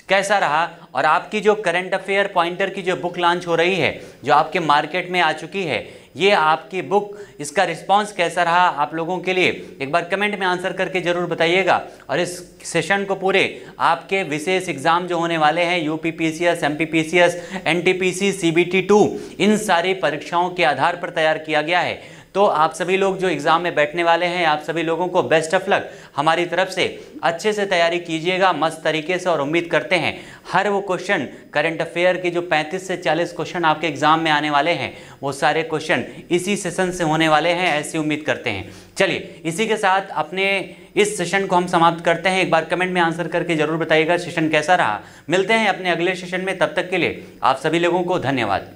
कैसा रहा। और आपकी जो करंट अफेयर पॉइंटर की जो बुक लॉन्च हो रही है, जो आपके मार्केट में आ चुकी है, ये आपकी बुक, इसका रिस्पांस कैसा रहा आप लोगों के लिए, एक बार कमेंट में आंसर करके ज़रूर बताइएगा। और इस सेशन को पूरे आपके विशेष एग्जाम जो होने वाले हैं, यूपीपीसीएस, एमपीपीसीएस, एनटीपीसी, CBT2, इन सारी परीक्षाओं के आधार पर तैयार किया गया है। तो आप सभी लोग जो एग्ज़ाम में बैठने वाले हैं, आप सभी लोगों को बेस्ट ऑफ लक। हमारी तरफ से अच्छे से तैयारी कीजिएगा मस्त तरीके से, और उम्मीद करते हैं हर वो क्वेश्चन करंट अफेयर के जो 35 से 40 क्वेश्चन आपके एग्ज़ाम में आने वाले हैं, वो सारे क्वेश्चन इसी सेशन से होने वाले हैं, ऐसी उम्मीद करते हैं। चलिए इसी के साथ अपने इस सेशन को हम समाप्त करते हैं। एक बार कमेंट में आंसर करके जरूर बताइएगा सेशन कैसा रहा। मिलते हैं अपने अगले सेशन में, तब तक के लिए आप सभी लोगों को धन्यवाद।